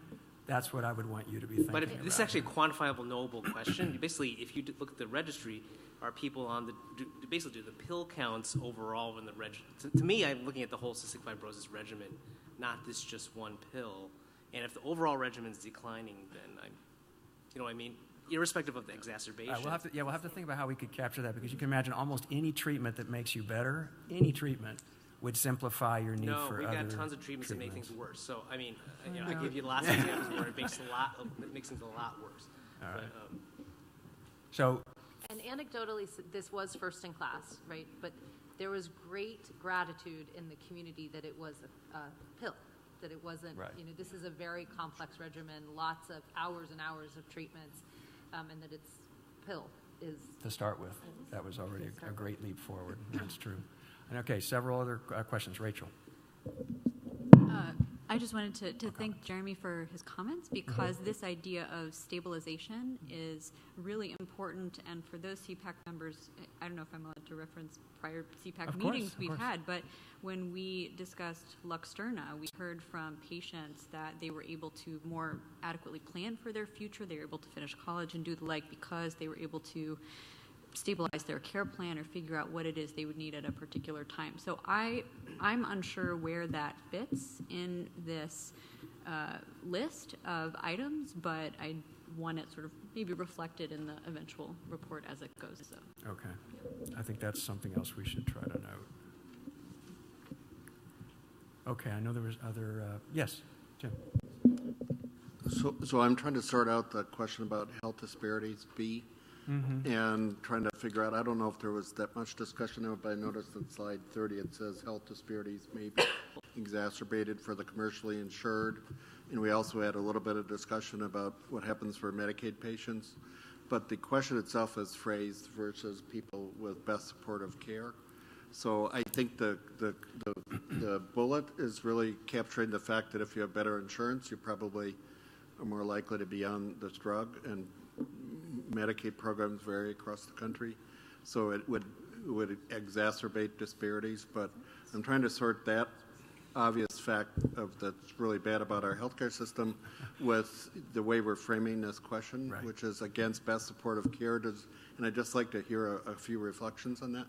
that's what I would want you to be thinking about. But this is actually a quantifiable, knowable question. Basically, if you look at the registry, are people on basically do the pill counts overall in the registry? To me, I'm looking at the whole cystic fibrosis regimen, not this just one pill. And if the overall regimen is declining, then you know what I mean? Irrespective of the exacerbation. We'll have to think about how we could capture that, because you can imagine almost any treatment that makes you better, any treatment would simplify your need for other No, we've got tons of treatments that make things worse. So, I mean, I give you lots of examples where it makes things a lot worse. All right. And anecdotally, this was first in class, right? But there was great gratitude in the community that it was a pill, that it wasn't, this is a very complex regimen, lots of hours and hours of treatments, and that it's pill is. To start with, that was already a great leap forward. That's true. And okay, several other questions. Rachel. I just wanted to thank Jeremy for his comments, because this idea of stabilization is really important. And for those CEPAC members, I don't know if I'm allowed to reference prior CEPAC meetings we've had, but when we discussed Luxturna, we heard from patients that they were able to more adequately plan for their future. They were able to finish college and do the like because they were able to stabilize their care plan or figure out what it is they would need at a particular time. So I'm unsure where that fits in this list of items, but I want it sort of maybe reflected in the eventual report as it goes. So. Okay. I think that's something else we should try to note. Okay, I know there was other, yes, Jim. So I'm trying to sort out the question about health disparities, B, and trying to figure out, I don't know if there was that much discussion of it, but I noticed on slide 30 it says health disparities may be exacerbated for the commercially insured. And we also had a little bit of discussion about what happens for Medicaid patients. But the question itself is phrased versus people with best supportive care. So I think the bullet is really capturing the fact that if you have better insurance, you probably are more likely to be on this drug, and Medicaid programs vary across the country. So it would exacerbate disparities, but I'm trying to sort that obvious fact of that's really bad about our healthcare system with the way we're framing this question, which is against best supportive care. And I'd just like to hear a few reflections on that.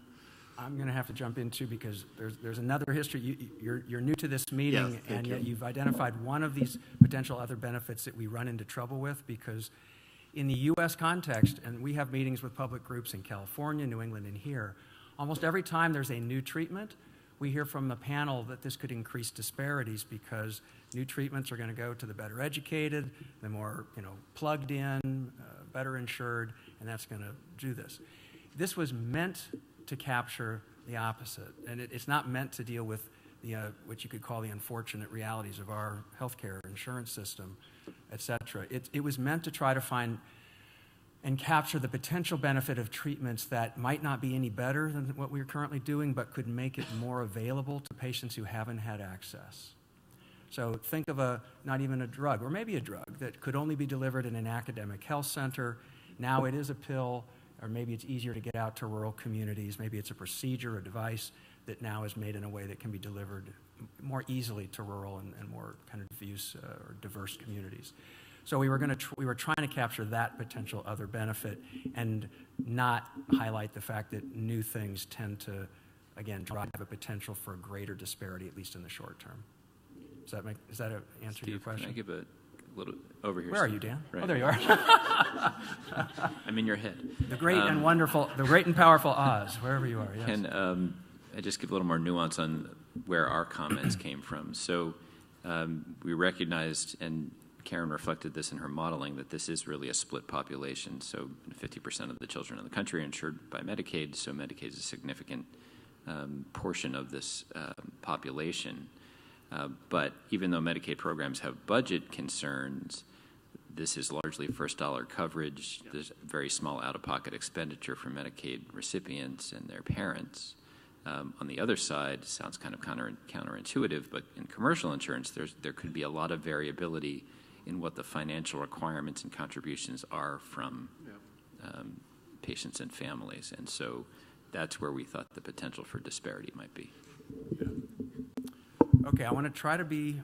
I'm going to have to jump in too, because there's another history. You're new to this meeting, yes, and yet you. you've identified one of these potential other benefits that we run into trouble with, because in the U.S. context, and we have meetings with public groups in California, New England, and here, almost every time there's a new treatment, we hear from the panel that this could increase disparities because new treatments are going to go to the better educated, the more plugged in, better insured, and that's going to do this. This was meant to capture the opposite, and it's not meant to deal with the what you could call the unfortunate realities of our healthcare insurance system, et cetera. It was meant to try to find and capture the potential benefit of treatments that might not be any better than what we're currently doing, but could make it more available to patients who haven't had access. So think of not even a drug, or maybe a drug that could only be delivered in an academic health center. Now it is a pill, or maybe it's easier to get out to rural communities. Maybe it's a procedure, a device that now is made in a way that can be delivered more easily to rural and more kind of diffuse or diverse communities. So we were trying to capture that potential other benefit and not highlight the fact that new things tend to, again, drive a potential for a greater disparity, at least in the short term. Does that answer your question? Can I give a little over here? Where are you, Dan? Right. Oh, there you are. I'm in your head. The great and wonderful, the great and powerful Oz, wherever you are. Yes. Can I just give a little more nuance on where our comments came from? So we recognized, and Karen reflected this in her modeling, that this is really a split population. So 50% of the children in the country are insured by Medicaid, so Medicaid is a significant portion of this population. But even though Medicaid programs have budget concerns, this is largely first dollar coverage. There's very small out-of-pocket expenditure for Medicaid recipients and their parents. On the other side, sounds kind of counterintuitive, but in commercial insurance, there could be a lot of variability in what the financial requirements and contributions are from patients and families. And so that's where we thought the potential for disparity might be. Okay, I want to try to be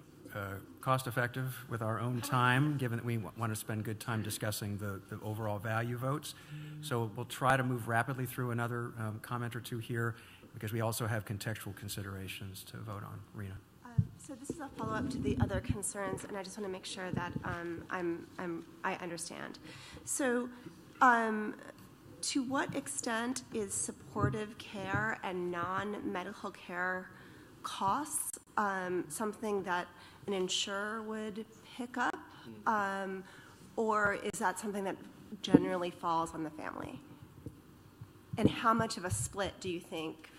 cost-effective with our own time, given that we want to spend good time discussing the overall value votes. So we'll try to move rapidly through another comment or two here, because we also have contextual considerations to vote on. Rena. So this is a follow-up to the other concerns, and I just want to make sure that I understand. So to what extent is supportive care and non-medical care costs something that an insurer would pick up, or is that something that generally falls on the family? And how much of a split do you think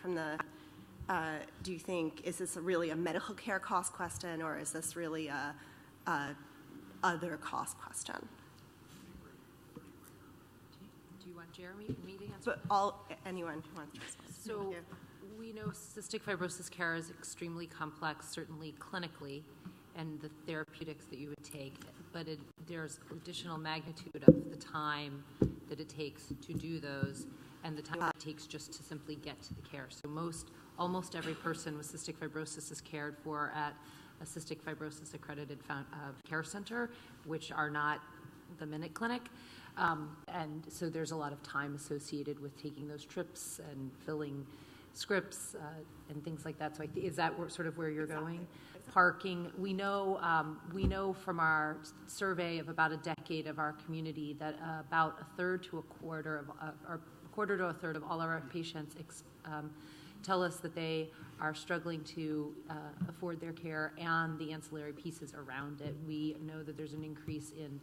is this really a medical care cost question, or is this really a other cost question? Do you want Jeremy or me to answer? But anyone who wants to respond. So we know cystic fibrosis care is extremely complex, certainly clinically, and the therapeutics that you would take, but there's additional magnitude of the time that it takes to do those and the time it takes just to simply get to the care. So almost every person with cystic fibrosis is cared for at a cystic fibrosis accredited care center, which are not the Minute Clinic. And so there's a lot of time associated with taking those trips and filling scripts and things like that. So is that sort of where you're going? Parking. We know from our survey of about a decade of our community that about a third to a quarter to a third of all of our patients tell us that they are struggling to afford their care and the ancillary pieces around it. We know that there's an increase in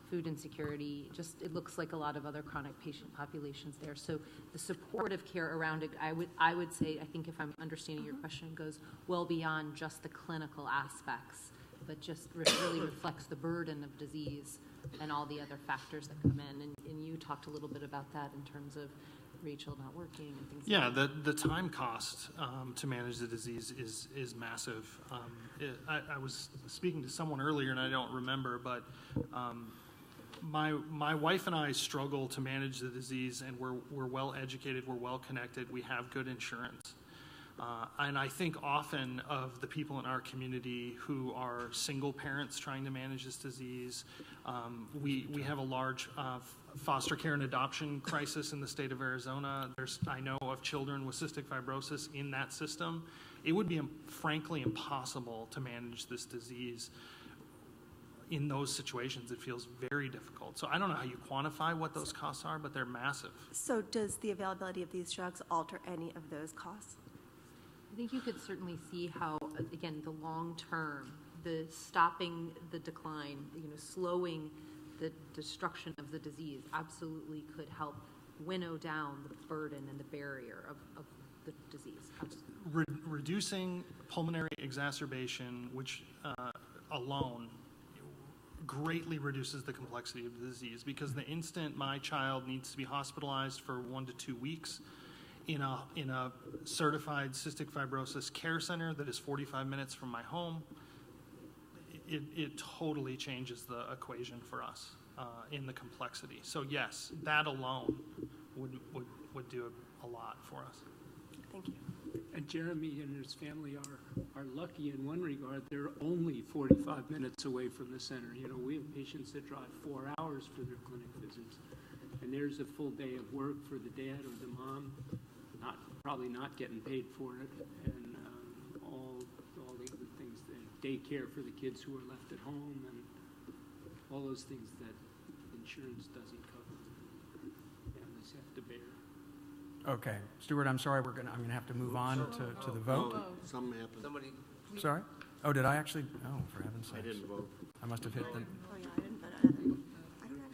food insecurity. Just, it looks like a lot of other chronic patient populations there. So the supportive care around it, I would say, I think if I'm understanding your question, goes well beyond just the clinical aspects, but just really reflects the burden of disease and all the other factors that come in. And you talked a little bit about that in terms of Rachel not working and things like that. The time cost to manage the disease is massive. I was speaking to someone earlier, and I don't remember, but my wife and I struggle to manage the disease, and we're well educated, we're well connected, we have good insurance. And I think often of the people in our community who are single parents trying to manage this disease. We have a large foster care and adoption crisis in the state of Arizona. I know of children with cystic fibrosis in that system. It would be frankly impossible to manage this disease. In those situations, it feels very difficult. So I don't know how you quantify what those costs are, but they're massive. So does the availability of these drugs alter any of those costs? I think you could certainly see how, again, the long term, the stopping the decline, slowing the destruction of the disease absolutely could help winnow down the burden and the barrier of the disease. Reducing pulmonary exacerbation, which alone greatly reduces the complexity of the disease, because the instant my child needs to be hospitalized for 1 to 2 weeks in a certified cystic fibrosis care center that is 45 minutes from my home, it totally changes the equation for us in the complexity. So yes, that alone would do a lot for us. Thank you. And Jeremy and his family are lucky in one regard. They're only 45 minutes away from the center. We have patients that drive 4 hours for their clinic visits. And there's a full day of work for the dad or the mom, probably not getting paid for it, and all the other things, the daycare for the kids who are left at home, and all those things that insurance doesn't cover. Families have to bear. Okay, Stuart, I'm sorry, I'm gonna have to move on to the vote. Something happened. Sorry? Oh, did I actually? Oh, for heaven's sake. I didn't vote. I must have hit the. Oh yeah, I didn't vote either. I don't know.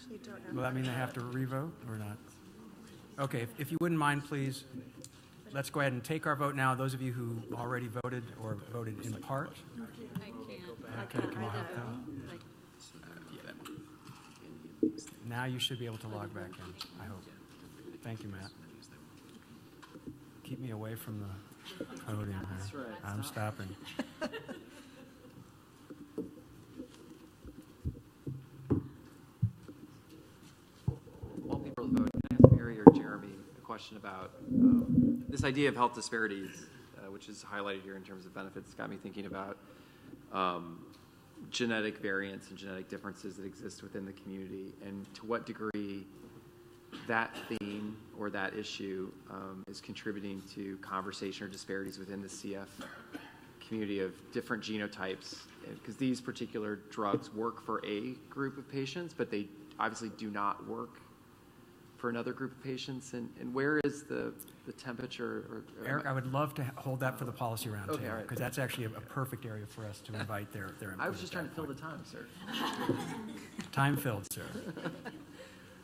Will that mean they have to revote or not? Okay, if you wouldn't mind, please, let's go ahead and take our vote now. Those of you who already voted or voted in part. Okay, can you help them? Now you should be able to log back in, I hope. Thank you, Matt. Keep me away from the podium. That's right. I'm stopping. While people are voting, can I ask Mary or Jeremy a question about this idea of health disparities, which is highlighted here in terms of benefits? Got me thinking about genetic variants and genetic differences that exist within the community, and to what degree that theme or that issue is contributing to conversation or disparities within the CF community of different genotypes, because these particular drugs work for a group of patients, but they obviously do not work for another group of patients. And where is the temperature? Eric, I would love to hold that for the policy roundtable, Okay, all right. because that's actually a perfect area for us to invite their input. I was just trying to fill the time, sir. Time filled, sir.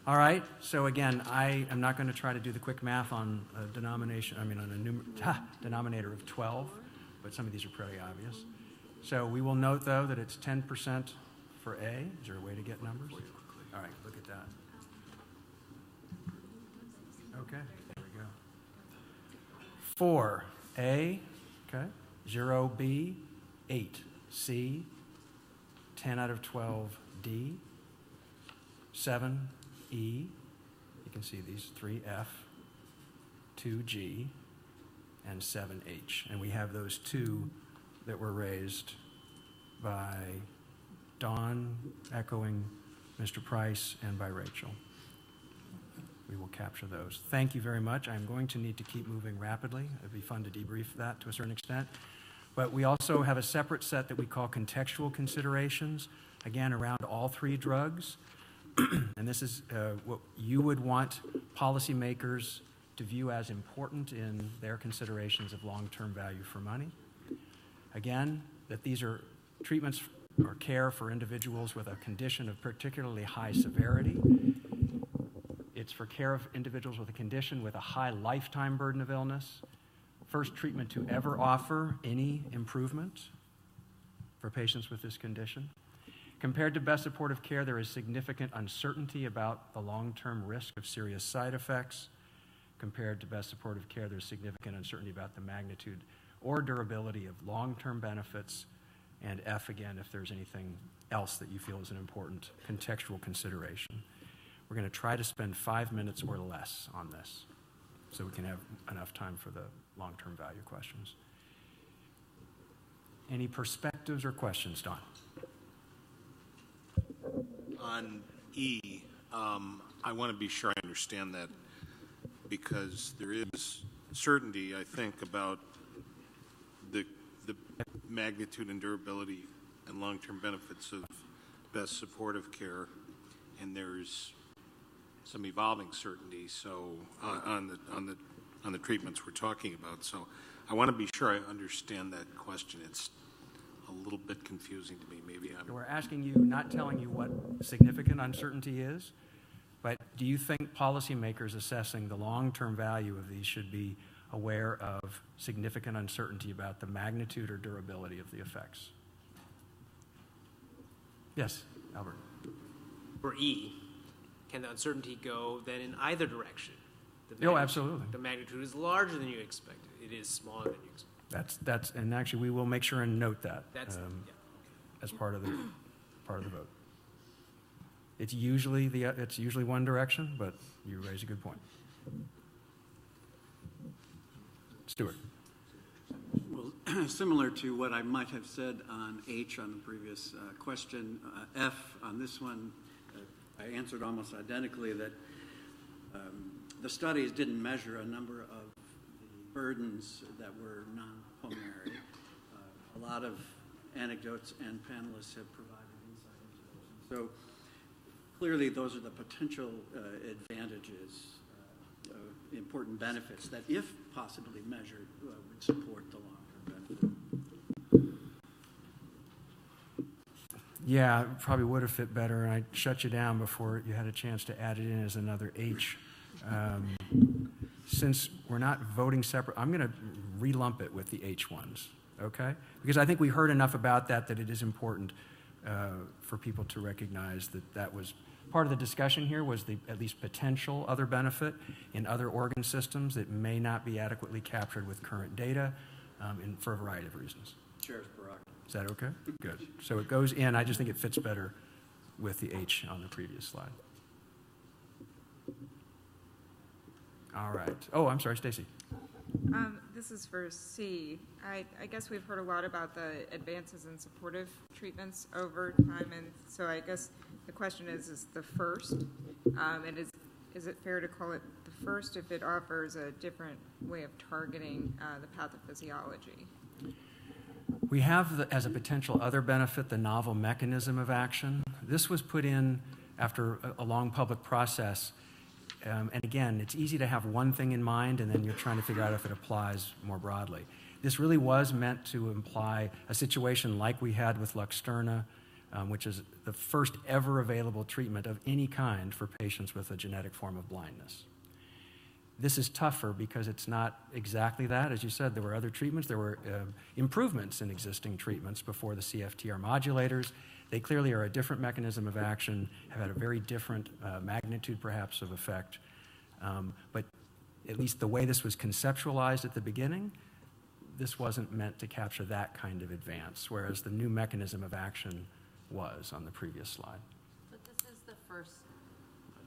All right, so again, I am not going to try to do the quick math on a denominator of 12, but some of these are pretty obvious. So we will note, though, that it's 10% for A. Is there a way to get numbers? All right, look at that. Okay, there we go. 4, A, okay, 0, B, 8, C, 10 out of 12, D, 7, E, you can see these 3, F, 2, G, and 7, H. And we have those 2 that were raised by Dawn, echoing Mr. Price, and by Rachel. We will capture those. Thank you very much. I'm going to need to keep moving rapidly. It'd be fun to debrief that to a certain extent. But we also have a separate set that we call contextual considerations, again, around all 3 drugs. And this is what you would want policymakers to view as important in their considerations of long-term value for money. Again, that these are treatments or care for individuals with a condition of particularly high severity. It's for care of individuals with a condition with a high lifetime burden of illness. First treatment to ever offer any improvement for patients with this condition. Compared to best supportive care, there is significant uncertainty about the long-term risk of serious side effects. Compared to best supportive care, there's significant uncertainty about the magnitude or durability of long-term benefits. And F, again, if there's anything else that you feel is an important contextual consideration. We're going to try to spend 5 minutes or less on this so we can have enough time for the long-term value questions. Any perspectives or questions, Don? On E, I want to be sure I understand that because there is certainty, I think, about the magnitude and durability and long-term benefits of best supportive care, and there's some evolving certainty. So on the treatments we're talking about. So I want to be sure I understand that question. It's a little bit confusing to me. Maybe We're asking you, not telling you what significant uncertainty is, but do you think policymakers assessing the long-term value of these should be aware of significant uncertainty about the magnitude or durability of the effects? Yes, Albert. For E, can the uncertainty go then in either direction? Oh, absolutely. The magnitude is larger than you expected. It is smaller than you expected. And actually we will make sure and note that as part of the vote. It's usually one direction, but you raise a good point. Stuart. Well, similar to what I might have said on H on the previous question, F on this one, I answered almost identically that the studies didn't measure a number of the burdens that were non-pulmonary. A lot of anecdotes and panelists have provided insight into those. So clearly those are the potential advantages, important benefits that, if possibly measured, would support the long-term benefit. Yeah, it probably would have fit better, and I shut you down before you had a chance to add it in as another H. Since we're not voting separate, I'm going to relump it with the H ones, okay? Because I think we heard enough about that it is important for people to recognize that was part of the discussion here, was the at least potential other benefit in other organ systems that may not be adequately captured with current data for a variety of reasons. Chair's prerogative. Is that okay? Good. So it goes in. I just think it fits better with the H on the previous slide. All right. Oh, I'm sorry, Stacy. This is for C. I guess we've heard a lot about the advances in supportive treatments over time, and so I guess the question is the first, and is it fair to call it the first if it offers a different way of targeting the pathophysiology? We have, as a potential other benefit, the novel mechanism of action. This was put in after a long public process. And again, it's easy to have one thing in mind and then you're trying to figure out if it applies more broadly. This really was meant to imply a situation like we had with Luxturna, which is the first ever available treatment of any kind for patients with a genetic form of blindness. This is tougher because it's not exactly that. As you said, there were other treatments. There were improvements in existing treatments before the CFTR modulators. They clearly are a different mechanism of action, have had a very different magnitude, perhaps, of effect. But at least the way this was conceptualized at the beginning, this wasn't meant to capture that kind of advance, whereas the new mechanism of action was on the previous slide. But this is the first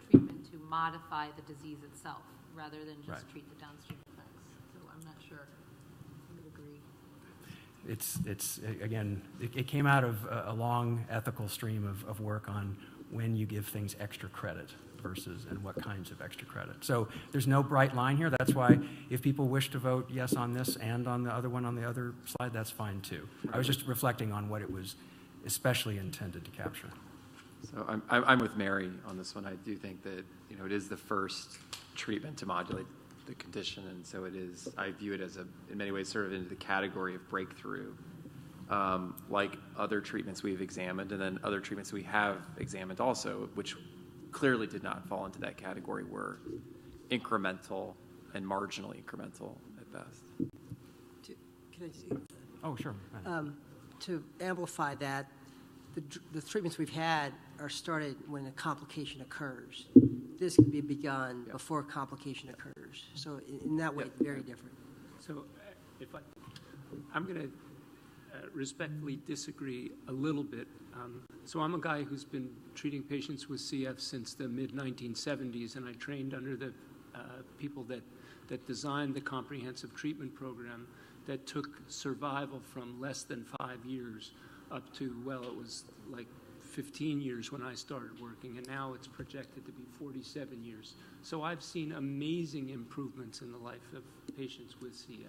treatment to modify the disease itself, rather than just treat the downstream effects. So I'm not sure I would agree. It's again, it came out of a long ethical stream of work on when you give things extra credit versus and what kinds of extra credit. So there's no bright line here. That's why if people wish to vote yes on this and on the other one on the other slide, that's fine too. I was just reflecting on what it was especially intended to capture. So I'm with Mary on this one. I do think that it is the first treatment to modulate the condition, and so it is, I view it as in many ways, sort of into the category of breakthrough, like other treatments we've examined, and then other treatments we have examined also, which clearly did not fall into that category, were incremental and marginally incremental at best. Can I see? Oh, sure. To amplify that, the treatments we've had are started when a complication occurs. This can be begun before a complication occurs. So in that way, very different. So I'm going to respectfully disagree a little bit. So I'm a guy who's been treating patients with CF since the mid-1970s, and I trained under the people that designed the comprehensive treatment program that took survival from less than 5 years up to, well, it was like 15 years when I started working, and now it's projected to be 47 years. So I've seen amazing improvements in the life of patients with CF.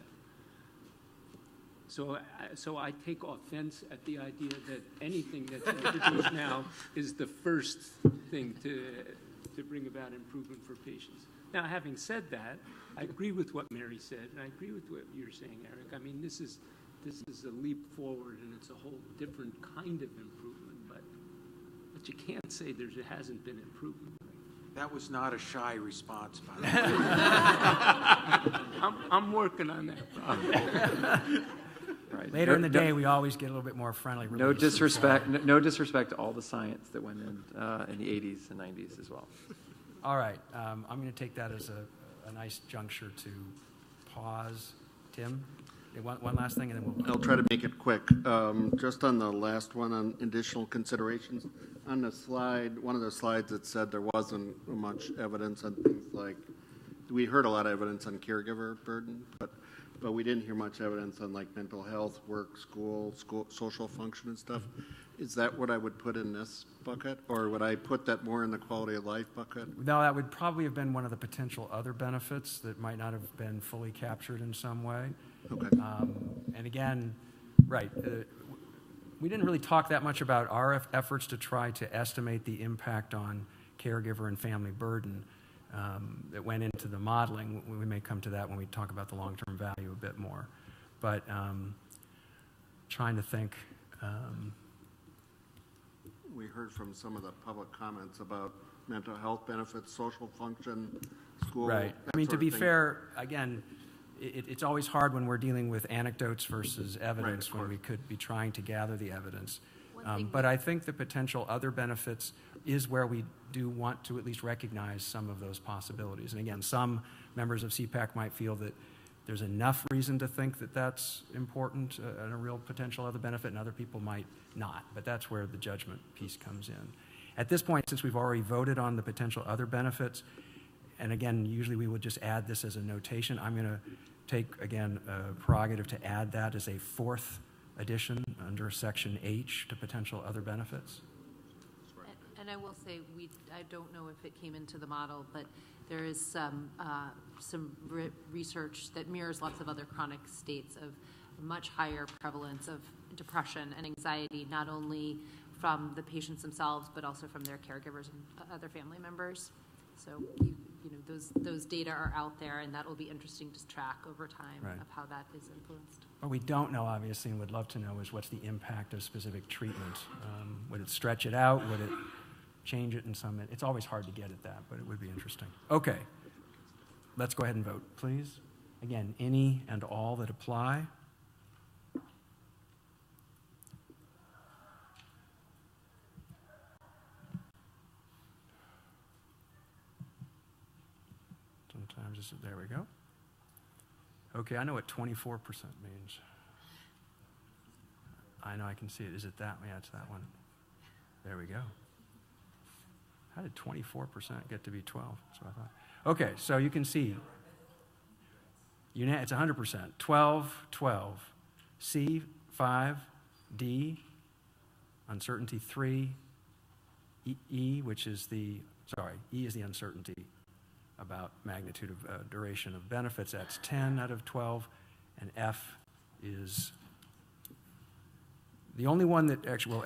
So I take offense at the idea that anything that's introduced now is the first thing to bring about improvement for patients. Now, having said that, I agree with what Mary said, and I agree with what you're saying, Eric. I mean, this is a leap forward, and it's a whole different kind of improvement, but you can't say there hasn't been improvement. That was not a shy response, by the way. I'm working on that problem. Right. Later in the day, we always get a little bit more friendly. No disrespect to all the science that went in the 80s and 90s as well. All right. I'm going to take that as a nice juncture to pause. Tim, one last thing, and then we'll... I'll try to make it quick. Just on the last one on additional considerations, on the slide, one of the slides, it said there wasn't much evidence on things like, we heard a lot of evidence on caregiver burden, but we didn't hear much evidence on like mental health, work, school, social function and stuff. Is that what I would put in this bucket, or would I put that more in the quality of life bucket? No, that would probably have been one of the potential other benefits that might not have been fully captured in some way. Okay. And again, right, we didn't really talk that much about our efforts to try to estimate the impact on caregiver and family burden that went into the modeling. We may come to that when we talk about the long-term value a bit more. But trying to think... we heard from some of the public comments about mental health benefits, social function, school. Right. I mean, to be fair, again, it's always hard when we're dealing with anecdotes versus evidence, when we could be trying to gather the evidence. But I think the potential other benefits is where we do want to at least recognize some of those possibilities. And again, some members of CEPAC might feel that there's enough reason to think that that's important and a real potential other benefit, and other people might not. But that's where the judgment piece comes in. At this point, since we've already voted on the potential other benefits, and again, usually we would just add this as a notation, I'm going to take, again, a prerogative to add that as a fourth addition under Section H to potential other benefits. And I will say, I don't know if it came into the model, but there is some research that mirrors lots of other chronic states of much higher prevalence of depression and anxiety, not only from the patients themselves, but also from their caregivers and other family members. So, those data are out there, and that will be interesting to track over time of how that is influenced. What we don't know, obviously, and would love to know is what's the impact of specific treatment. Would it stretch it out? Would it change it in some... It's always hard to get at that, but it would be interesting. Okay. Let's go ahead and vote, please. Again, any and all that apply. Sometimes there we go. Okay, I know what 24% means. I know I can see it. Is it that? Yeah, it's that one. There we go. How did 24% get to be 12? That's what I thought. Okay, so you can see. It's 100%. 12, 12. C, 5. D, uncertainty 3. E, which is E is the uncertainty about magnitude of duration of benefits. That's 10 out of 12. And F is the only one that actually,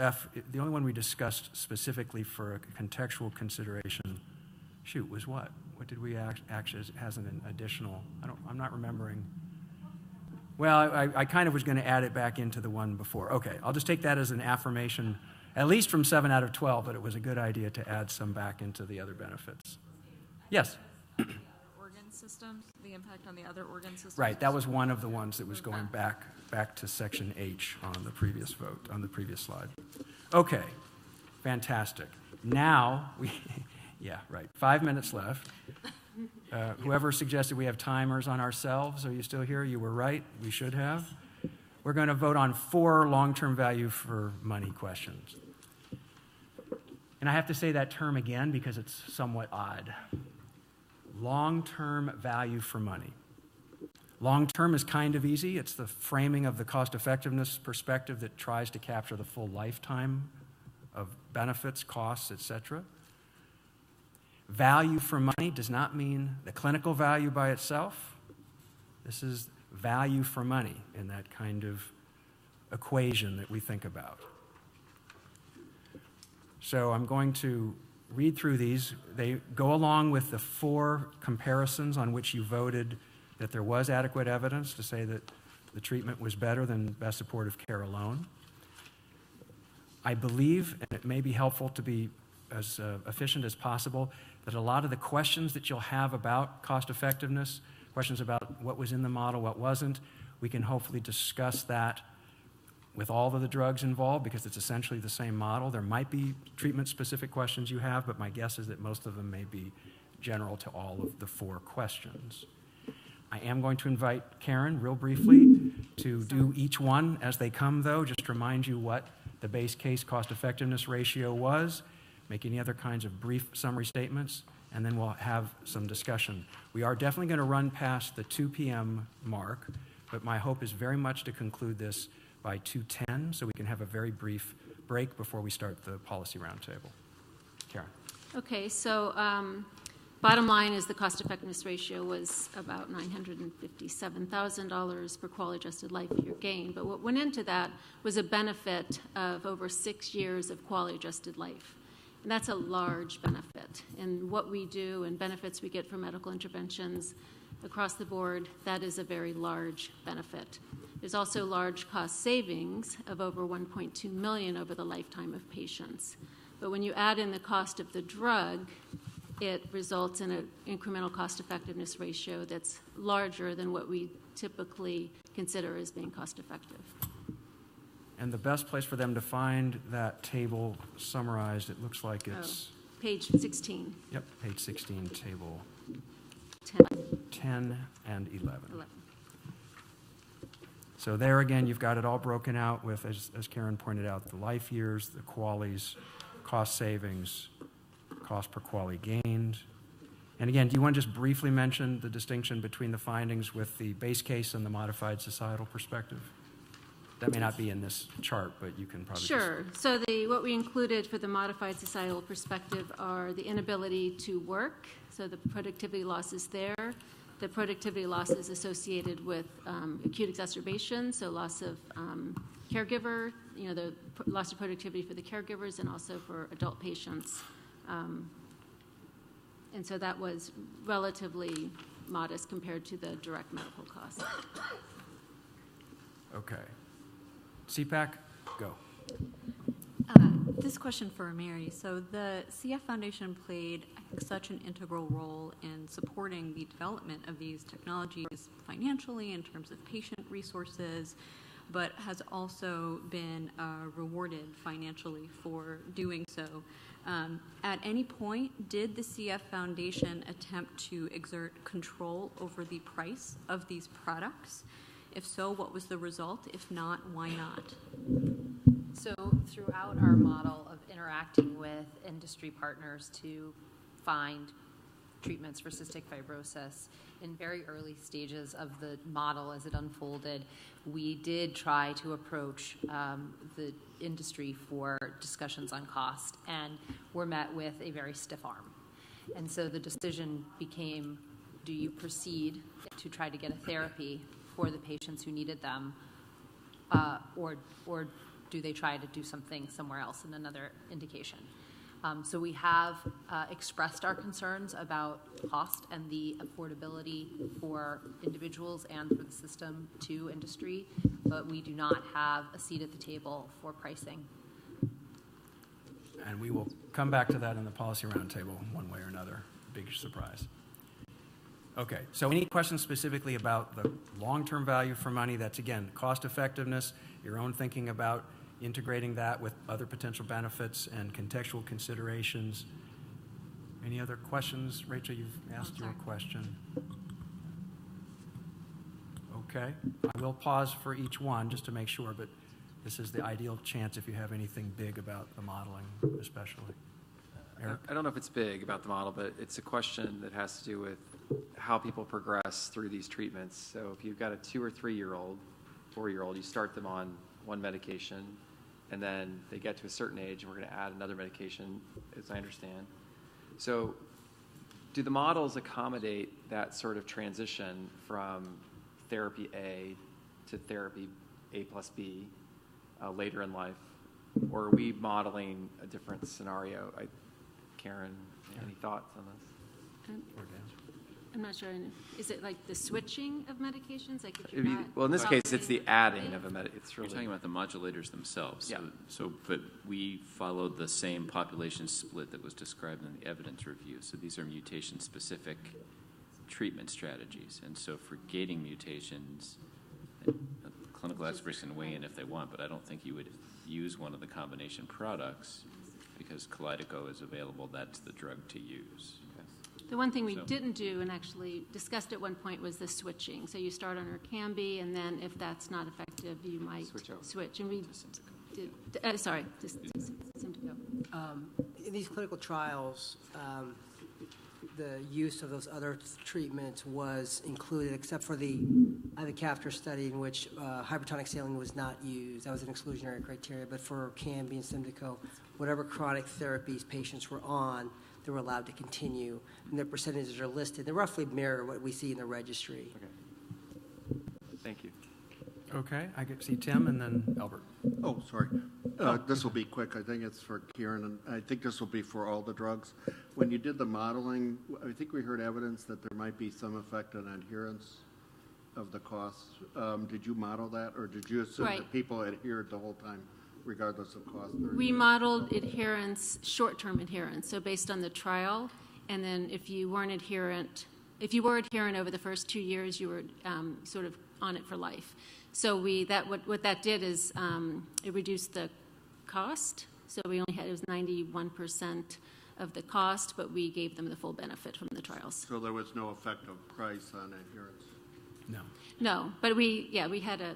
the only one we discussed specifically for a contextual consideration, was what? What did we actually has an additional? I'm not remembering. Well, I kind of was going to add it back into the one before. Okay, I'll just take that as an affirmation, at least from 7 out of 12, that it was a good idea to add some back into the other benefits. Yes? Organ systems, the impact on the other organ systems? Right, that was one of the ones that was going back to section H on the previous vote, on the previous slide. Okay, fantastic. Now, yeah, right, 5 minutes left. Whoever suggested we have timers on ourselves, are you still here? You were right, we should have. We're going to vote on 4 long-term value for money questions. And I have to say that term again because it's somewhat odd. Long-term value for money. Long-term is kind of easy. It's the framing of the cost-effectiveness perspective that tries to capture the full lifetime of benefits, costs, etc. Value for money does not mean the clinical value by itself. This is value for money in that kind of equation that we think about. So I'm going to read through these. They go along with the 4 comparisons on which you voted that there was adequate evidence to say that the treatment was better than best supportive care alone. I believe, and it may be helpful to be as efficient as possible, that a lot of the questions that you'll have about cost effectiveness, questions about what was in the model, what wasn't, we can hopefully discuss that with all of the drugs involved because it's essentially the same model. There might be treatment-specific questions you have, but my guess is that most of them may be general to all of the 4 questions. I am going to invite Karen, real briefly, to do each one as they come, though, just to remind you what the base case cost-effectiveness ratio was, make any other kinds of brief summary statements, and then we'll have some discussion. We are definitely going to run past the 2 p.m. mark, but my hope is very much to conclude this by 2:10, so we can have a very brief break before we start the policy roundtable. Karen. Okay, so bottom line is the cost effectiveness ratio was about $957,000 per quality-adjusted life year gain, but what went into that was a benefit of over 6 years of quality-adjusted life. And that's a large benefit. And what we do and benefits we get from medical interventions across the board, that is a very large benefit. There's also large cost savings of over $1.2 million over the lifetime of patients. But when you add in the cost of the drug, it results in an incremental cost effectiveness ratio that's larger than what we typically consider as being cost effective. And the best place for them to find that table summarized, it looks like it's... Page 16. Yep, page 16, table 10 and 11. So there again, you've got it all broken out with, as Karen pointed out, the life years, the QALYs, cost savings, cost per QALY gained. And again, do you want to just briefly mention the distinction between the findings with the base case and the modified societal perspective? That may not be in this chart, but you can probably Sure. So what we included for the modified societal perspective are the inability to work, so the productivity losses there, the productivity losses associated with acute exacerbation, so loss of caregiver, the loss of productivity for the caregivers and also for adult patients. And so that was relatively modest compared to the direct medical costs. Okay. CEPAC, go. This question for Mary. So the CF Foundation played, I think, such an integral role in supporting the development of these technologies financially in terms of patient resources, but has also been rewarded financially for doing so. At any point, did the CF Foundation attempt to exert control over the price of these products? If so, what was the result? If not, why not? So throughout our model of interacting with industry partners to find treatments for cystic fibrosis, in very early stages of the model as it unfolded, we did try to approach the industry for discussions on cost, and were met with a very stiff arm. And so the decision became, do you proceed to try to get a therapy for the patients who needed them, or do they try to do something somewhere else in another indication? So we have expressed our concerns about cost and the affordability for individuals and for the system to industry, but we do not have a seat at the table for pricing. And we will come back to that in the policy roundtable one way or another. Big surprise. Okay, so any questions specifically about the long-term value for money? That's, again, cost effectiveness, your own thinking about integrating that with other potential benefits and contextual considerations. Any other questions? Rachel, you've asked your question. Okay, I will pause for each one just to make sure, but this is the ideal chance if you have anything big about the modeling, especially. Eric? I don't know if it's big about the model, but it's a question that has to do with how people progress through these treatments. So if you've got a 2 or 3-year-old, 4-year-old, you start them on one medication, and then they get to a certain age, and we're going to add another medication, as I understand. So do the models accommodate that sort of transition from therapy A to therapy A plus B later in life? Or are we modeling a different scenario? Karen, any thoughts on this? I'm not sure. Is it like the switching of medications? Like if you're well, in this case, it's the adding of a it's really. You're talking about the modulators themselves. Yeah. But we followed the same population split that was described in the evidence review. So these are mutation-specific treatment strategies. And so for gating mutations, clinical experts can weigh in if they want, but I don't think you would use one of the combination products because Kalydeco is available. That's the drug to use. The one thing we didn't do and actually discussed at one point was the switching. So you start on Orkambi, and then if that's not effective, you might switch. And we did, Symdeko. In these clinical trials, the use of those other treatments was included, except for the ivacaftor study in which hypertonic saline was not used. That was an exclusionary criteria. But for Orkambi and Symdeko, whatever chronic therapies patients were on, they were allowed to continue, and their percentages are listed. They roughly mirror what we see in the registry. Okay. Thank you. Okay, I get see Tim and then Albert. Oh, sorry. This will be quick. I think it's for Kieran, and I think this will be for all the drugs. When you did the modeling, I think we heard evidence that there might be some effect on adherence of the costs. Did you model that, or did you assume that people adhered the whole time, regardless of cost? We modeled adherence, short-term adherence, so based on the trial, and then if you were adherent over the first 2 years, you were sort of on it for life. So what that did is it reduced the cost. So we only had, it was 91% of the cost, but we gave them the full benefit from the trials. So there was no effect of price on adherence? No. No, but we had a.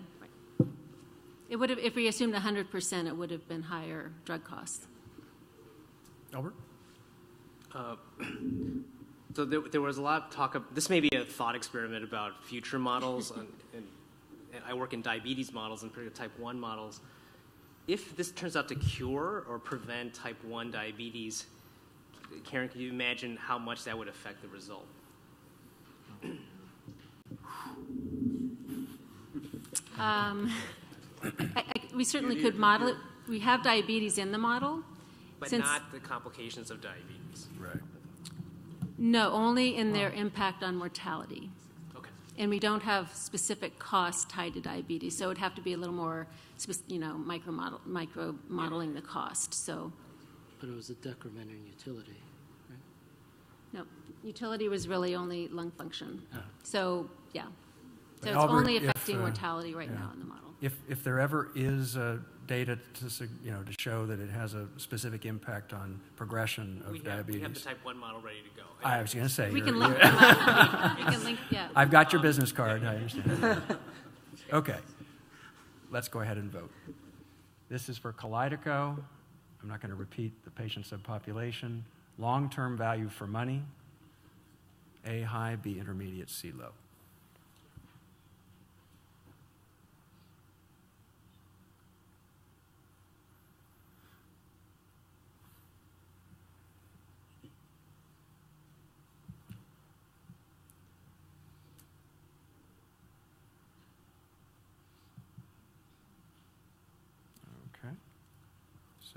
It would have, if we assumed 100%, it would have been higher drug costs. Albert? So there was a lot of talk of, this may be a thought experiment about future models, and I work in diabetes models and particularly type 1 models. If this turns out to cure or prevent type 1 diabetes, Karen, can you imagine how much that would affect the result? We certainly could model it. We have diabetes in the model. But not the complications of diabetes. Right. No, only in their impact on mortality. Okay. And we don't have specific costs tied to diabetes, so it would have to be a little more, micro modeling the cost. So. But it was a decrement in utility, right? No, utility was really only lung function. Oh. So, yeah. So Albert, it's only affecting mortality right now in the model. If there ever is data to show that it has a specific impact on progression of diabetes. We have the type 1 model ready to go. I was going to say. We can link them up. We can link, yeah. I've got your business card. I understand. Okay. Let's go ahead and vote. This is for Kalydeco. I'm not going to repeat the patient subpopulation. Long-term value for money. A high, B intermediate, C low.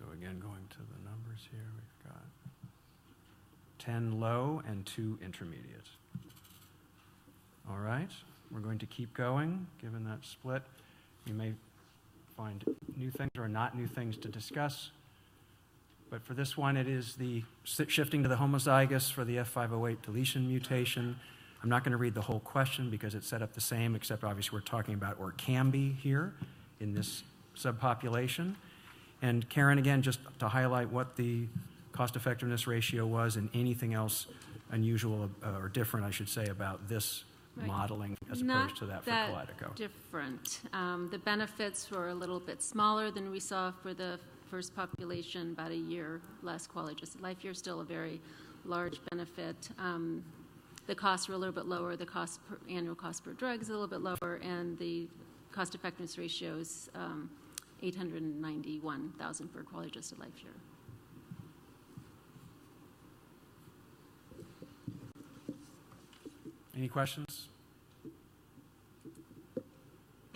So again, going to the numbers here, we've got 10 low and 2 intermediate. All right, we're going to keep going, given that split. You may find new things or not new things to discuss. But for this one, it is the shifting to the homozygous for the F508 deletion mutation. I'm not going to read the whole question because it's set up the same, except obviously we're talking about Orkambi here in this subpopulation. And Karen, again, just to highlight what the cost-effectiveness ratio was and anything else unusual or different, I should say, about this modeling as opposed to that for Kalydeco. Different. The benefits were a little bit smaller than we saw for the first population, about a year less quality-adjusted life year, still a very large benefit. The costs were a little bit lower. The annual cost per drug is a little bit lower, and the cost-effectiveness ratio is $891,000 per quality-adjusted life year. Any questions?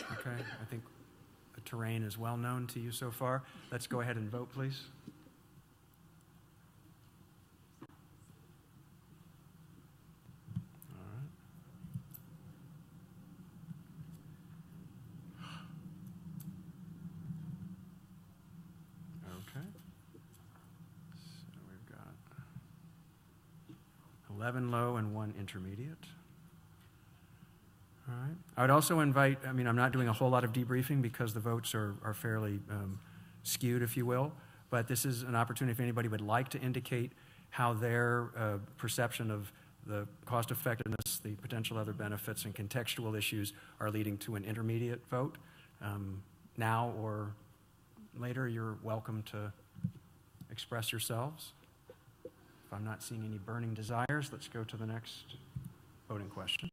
Okay, I think the terrain is well known to you so far. Let's go ahead and vote, please. All right. Okay. So we've got 11 low and 1 intermediate. All right. I would also invite, I mean, I'm not doing a whole lot of debriefing because the votes are fairly skewed, if you will, but this is an opportunity if anybody would like to indicate how their perception of the cost effectiveness, the potential other benefits, and contextual issues are leading to an intermediate vote. Now or later, you're welcome to express yourselves. If I'm not seeing any burning desires, let's go to the next voting question.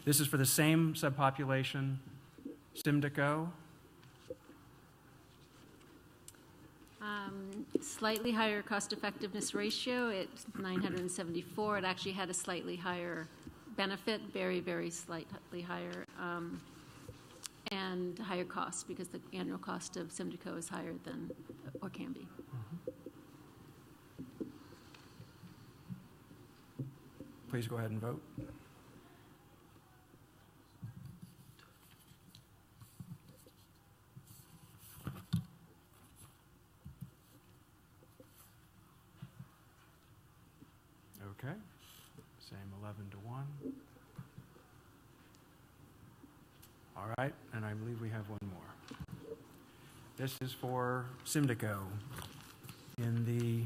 This is for the same subpopulation, Symdeko. Slightly higher cost-effectiveness ratio. It's 974. It actually had a slightly higher benefit, very, very slightly higher, and higher cost because the annual cost of Symdeko is higher than Orkambi. Please go ahead and vote. Okay, same 11 to 1. All right, and I believe we have one more. This is for Symdeko. In the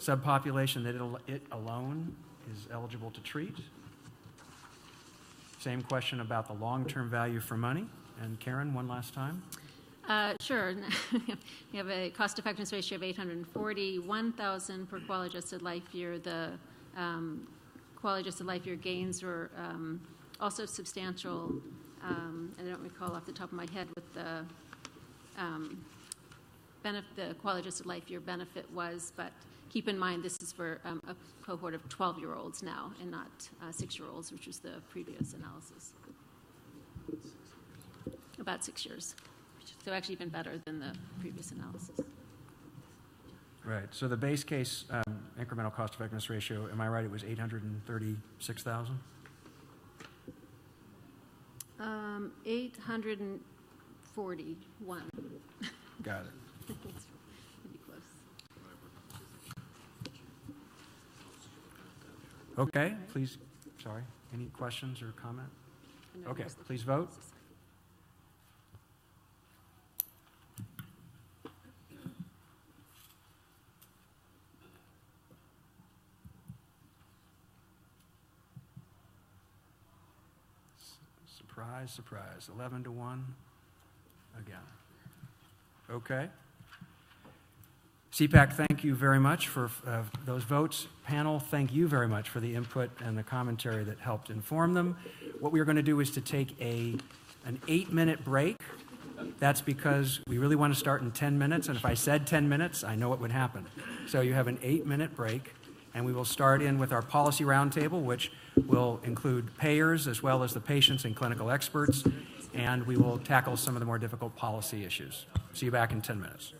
subpopulation that it alone is eligible to treat. Same question about the long-term value for money. And Karen, one last time. Sure. We have a cost-effectiveness ratio of 841,000 per quality-adjusted life year. The quality-adjusted life year gains were also substantial. I don't recall off the top of my head what the quality-adjusted life year benefit was, but keep in mind this is for a cohort of 12-year-olds now and not 6-year-olds, which was the previous analysis. About 6 years. So actually even better than the previous analysis. Right. So the base case incremental cost effectiveness ratio, am I right, it was 836,000? 841. Got it. Pretty close. Okay, please, sorry, any questions or comment? Okay, please vote. Surprise, surprise, 11 to 1 again. Okay. CEPAC, thank you very much for those votes. Panel, thank you very much for the input and the commentary that helped inform them. What we are going to do is to take an 8-minute break. That's because we really want to start in 10 minutes, and if I said 10 minutes, I know what would happen. So you have an 8-minute break, and we will start in with our policy roundtable, which will include payers as well as the patients and clinical experts, and we will tackle some of the more difficult policy issues. See you back in 10 minutes.